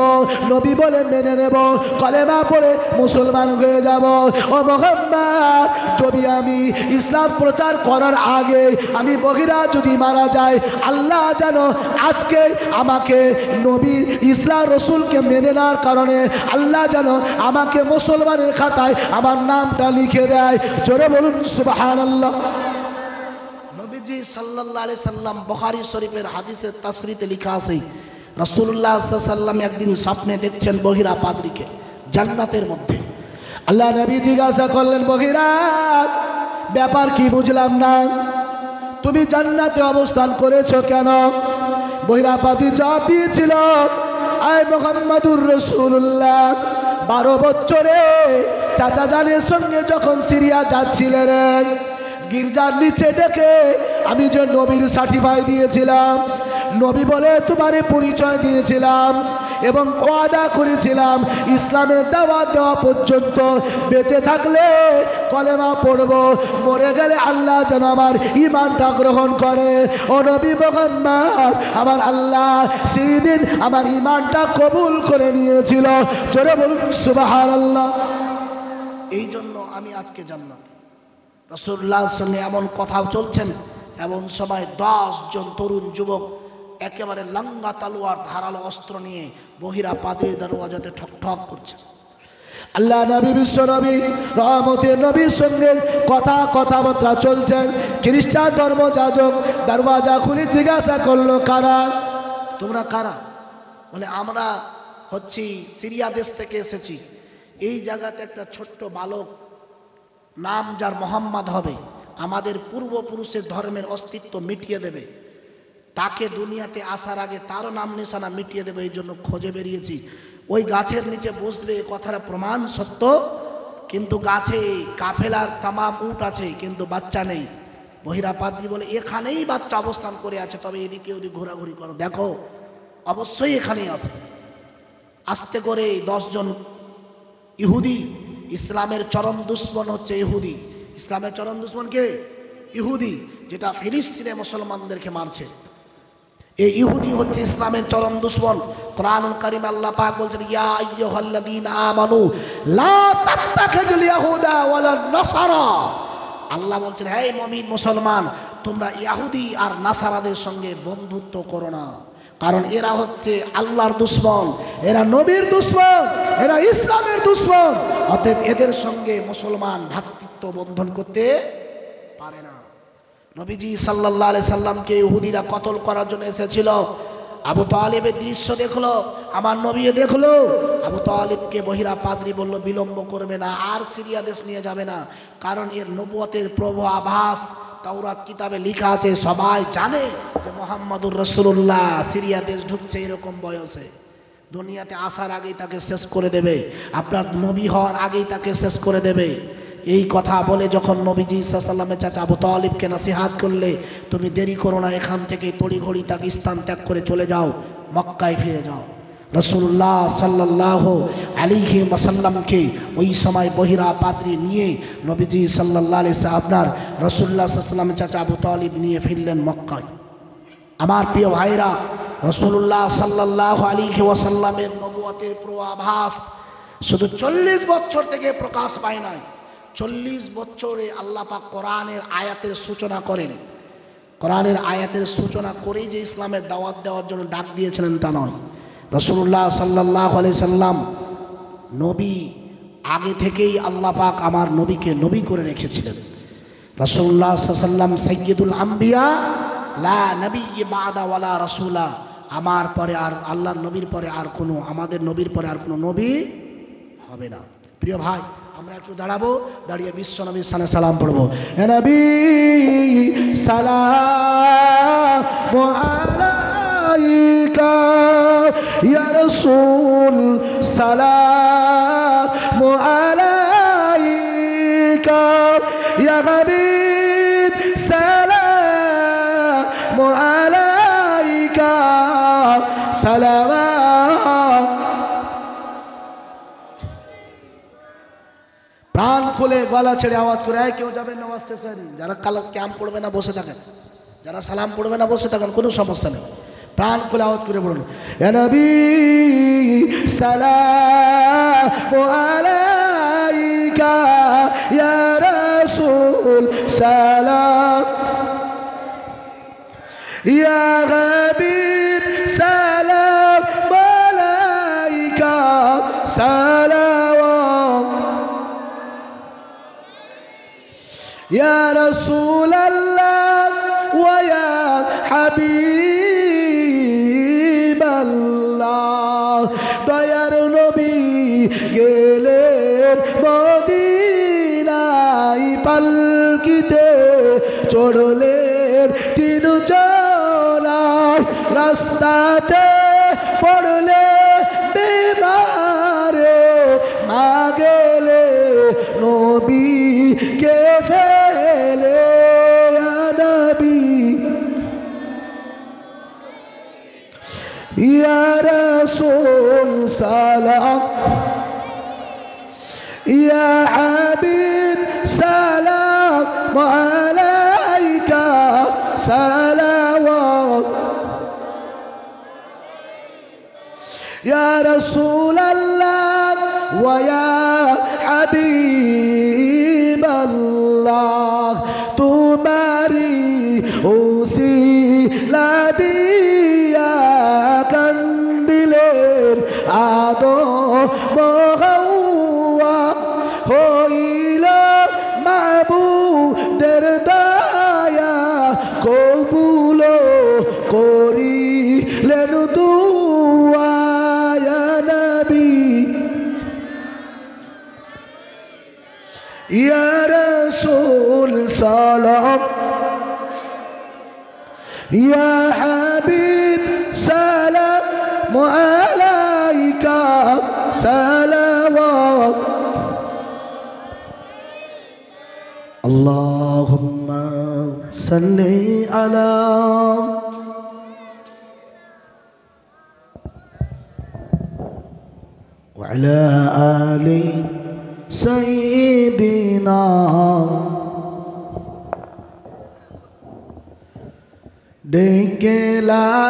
নবী বলে মেনে নেব, কলেমা পড়ে মুসলমান হয়ে যাব। ও মুহাম্মদ, যদি আমি ইসলাম প্রচার করার আগে আমি বহিরা যদি মারা যায়, আল্লাহ যেন আজকে আমাকে নবী ইসলাম রসুলকে মেনে নেওয়ার কারণে আল্লাহ যেন আমাকে মুসলমানের খাতায় আমার নামটা লিখে দেয়। জোরে বলুন সুবহানাল্লাহ। নবীজি সাল্লাল্লাহু আলাইহি সাল্লাম, বুখারী শরীফের হাদিসের তাসরিতে লেখা আছে, রাসূলুল্লাহ সাল্লাল্লাহু আলাইহি সাল্লাম একদিন স্বপ্নে দেখছেন বহিরা পাদ্রীকে জান্নাতের মধ্যে। আল্লাহ নবী জিজ্ঞাসা করলেন, বহিরা ব্যাপার কি বুঝলাম না, তুমি জান্নাতে অবস্থান করেছো কেন? বহিরা পাদ্রী জবাব দিয়েছিল, আয় মুহাম্মাদুর রাসূলুল্লাহ, 12 বছরে চাচা জানের সঙ্গে যখন সিরিয়া যাচ্ছিলেন, গির্জার নিচে ডেকে আমি যে নবীর সার্টিফাই দিয়েছিলাম, নবী বলে তোমারে পরিচয় দিয়েছিলাম এবং ওয়াদা করেছিলাম ইসলামের দাওয়াত দেওয়া পর্যন্ত বেঁচে থাকলে কলেমা পড়ব, মরে গেলে আল্লাহ যেন আমার ঈমানটা গ্রহণ করে। ও নবী মুহাম্মদ, আমার আল্লাহ সেই দিন আমার ঈমানটা কবুল করে নিয়েছিল। জোরে বলুন সুবহানাল্লাহ। এই জন্য আমি আজকে জান্নাত। রাসূলুল্লাহর সঙ্গে এমন কথাও চলছেন, এমন সময় 10 জন তরুণ যুবক একেবারে লাঙ্গা তালোয়ার ধারালো অস্ত্র নিয়ে বহিরা পাদ্রীর দরওয়াজাতে ঠক ঠক করছে। আল্লাহ নবী বিশ্ব নবী রহমতের নবীর সঙ্গে কথাবার্তা চলছেন। খ্রিস্টান ধর্মযাজক দরওয়াজা খুলে জিজ্ঞাসা করলো, কারা তোমরা? কারা? বলে আমরা হচ্ছি সিরিয়া দেশ থেকে এসেছি। এই জায়গাতে একটা ছোট্ট বালক, নাম যার মোহাম্মদ হবে, আমাদের পূর্বপুরুষের ধর্মের অস্তিত্ব মিটিয়ে দেবে, তাকে দুনিয়াতে আসার আগে তারও নাম নিশানা মিটিয়ে দেবে, এই জন্য খোঁজে বেরিয়েছি। ওই গাছের নিচে বসবে, কথাটা প্রমাণ সত্য, কিন্তু গাছে কাফেলার তামাম উট আছে কিন্তু বাচ্চা নেই। বহিরা পাদ্রী বলে, এখানেই বাচ্চা অবস্থান করে আছে, তবে এদিকে ওদিকে ঘোরাঘুরি করো, দেখো অবশ্যই এখানেই আছে। আস্তে করে 10 জন ইহুদি, ইসলামের চরম দুশ্মন হচ্ছে ইহুদি। ইসলামের চরম দুশ্মন কে? ইহুদি, যেটা ফিলিস্তিনে মুসলমানদেরকে মারছে। এই ইহুদি হচ্ছে ইসলামের চরম দুশ্মন। কোরআনুল কারীম আল্লাহ পাক বলছেন, ইয়া আইয়ুহাল্লাযীনা আমানু লা তাত্তাখিযুল ইয়াহুদা ওয়ালা নাসারা। আল্লাহ বলছেন, হে মুমিন মুসলমান, তোমরা ইহুদি আর নাসারাদের সঙ্গে বন্ধুত্ব করো না, কারণ এরা হচ্ছে আল্লাহর দুশ্মন, এরা নবীর দুশ্মন, এরা ইসলামের দুশ্মন। অতএব এদের সঙ্গে মুসলমান ভ্রাতৃত্ব বন্ধন করতে পারে না। নবীজি সাল্লাল্লাহু আলাইহি সাল্লামকে ইহুদিরা কতল করার জন্য এসেছিল। আবু তালিবের দৃশ্য দেখলো, আমার নবী দেখলো। আবু তালিবকে বহিরা পাদ্রী বলল, বিলম্ব করবে না, আর সিরিয়া দেশ নিয়ে যাবে না, কারণ এর নবুয়তের পূর্বাভাস তাওরাত কিতাবে লেখা আছে, সবাই জানে যে মুহাম্মাদুর রাসূলুল্লাহ সিরিয়া দেশ ঢুকছে এরকম বয়সে। দুনিয়াতে আসার আগেই তাকে শেষ করে দেবে, আপনার নবী হওয়ার আগেই তাকে শেষ করে দেবে। এই কথা বলে যখন নবীজি সাল্লাল্লাহু আলাইহি ওয়াসাল্লামের চাচা আবু তালিবকে নসিহত করলে, তুমি দেরি করো না, এখান থেকে তড়িঘড়ি তাকে স্থান ত্যাগ করে চলে যাও, মক্কায় ফিরে যাও। রাসূলুল্লাহ সাল্লাল্লাহু আলাইহি ওয়াসাল্লামকে ওই সময় বহিরা পাদ্রী নিয়ে নবীজি সাল্লাল্লাহু আলাইহি ওয়াসাল্লাম আপনার রাসূলুল্লাহ সাল্লাল্লাহু আলাইহি ওয়াসাল্লামের চাচা আবু তালিব নিয়ে ফিরলেন মক্কায়। আমার প্রিয় ভাইরা, রাসূলুল্লাহ সাল্লাল্লাহু আলাইহি ওয়াসাল্লামের নবুয়তের পূর্বাভাস শুধু 40 বছর থেকে প্রকাশ পায় নাই, 40 বছরে আল্লাহ পাক কোরআনের আয়াতের সূচনা করেন। কোরআনের আয়াতের সূচনা করেই যে ইসলামের দাওয়াত দেওয়ার জন্য ডাক দিয়েছিলেন তা নয়। রাসূলুল্লাহ সাল্লাল্লাহু আলাইহি সাল্লাম নবী, আগে থেকেই আল্লাহ পাক আমার নবীকে নবী করে রেখেছিলেন। রাসূলুল্লাহ সাল্লাল্লাহু আলাইহি সাল্লাম সাইয়্যিদুল আম্বিয়া লা নাবিয়্যা বা'দা ওয়ালা রাসূলা, আমার পরে আর আল্লাহর নবীর পরে আর কোনো, আমাদের নবীর পরে আর কোনো নবী হবে না। প্রিয় ভাই, আমরা একটু দাঁড়াবো, দাঁড়িয়ে বিশ্ব নবীর সানে সালাম পড়বো। হে নবী সালামু আলাইকা, ইয়া রাসূল সালামু আলাইকা, ইয়া হাবিব সালামু আলাইকা, সালাম। প্রাণ খুলে গলা ছেড়ে আওয়াজ করে, কেউ যাবেন না, আওয়াজ শেষ হয়নি। যারা কালাস ক্যাম্প পড়বে না বসে থাকেন, যারা সালাম পড়বে না বসে থাকেন, কোনো সমস্যা নেই। প্রাণ খুলে আওয়াজ করে বলুন, ইয়া নবী সালামু আলাইকা, ইয়া রাসূল সালাম, ইয়া হাবিব সালাম আলাইকা, সালাম, ইয়া রাসূলাল্লাহ ওয়া ইয়া হাবিবাল্লাহ। দয়ার নবী গেলেন মদিনায়, পালকিতে চড়লেন তিনজনা, রাস্তাতে পড়লে বিমারে, মা গেলে নবীকে ফেলে, ইয়া নবী ইয়া রাসূল সালাম, ইয়া হাবিব সালাম আলাইকা, সালাওয়াত, ইয়া রাসূলাল্লাহ ওয়া ইয়া হাবিবাল্লাহ। তোমারি উসিলা দিয়া কান্দিলেন আদম হাওয়া, হইল মাবুদের দয়া, কবুল করিলেন দুআ, ইয়া নবী ইয়া রাসূল সালাম, ইয়া হাবিব সালাম আলাইকা, সালাওয়াত। আল্লাহুম্মা সাল্লি আলা ওয়া আলা আলি সাইয়্যিদিনা। ডেকেলাম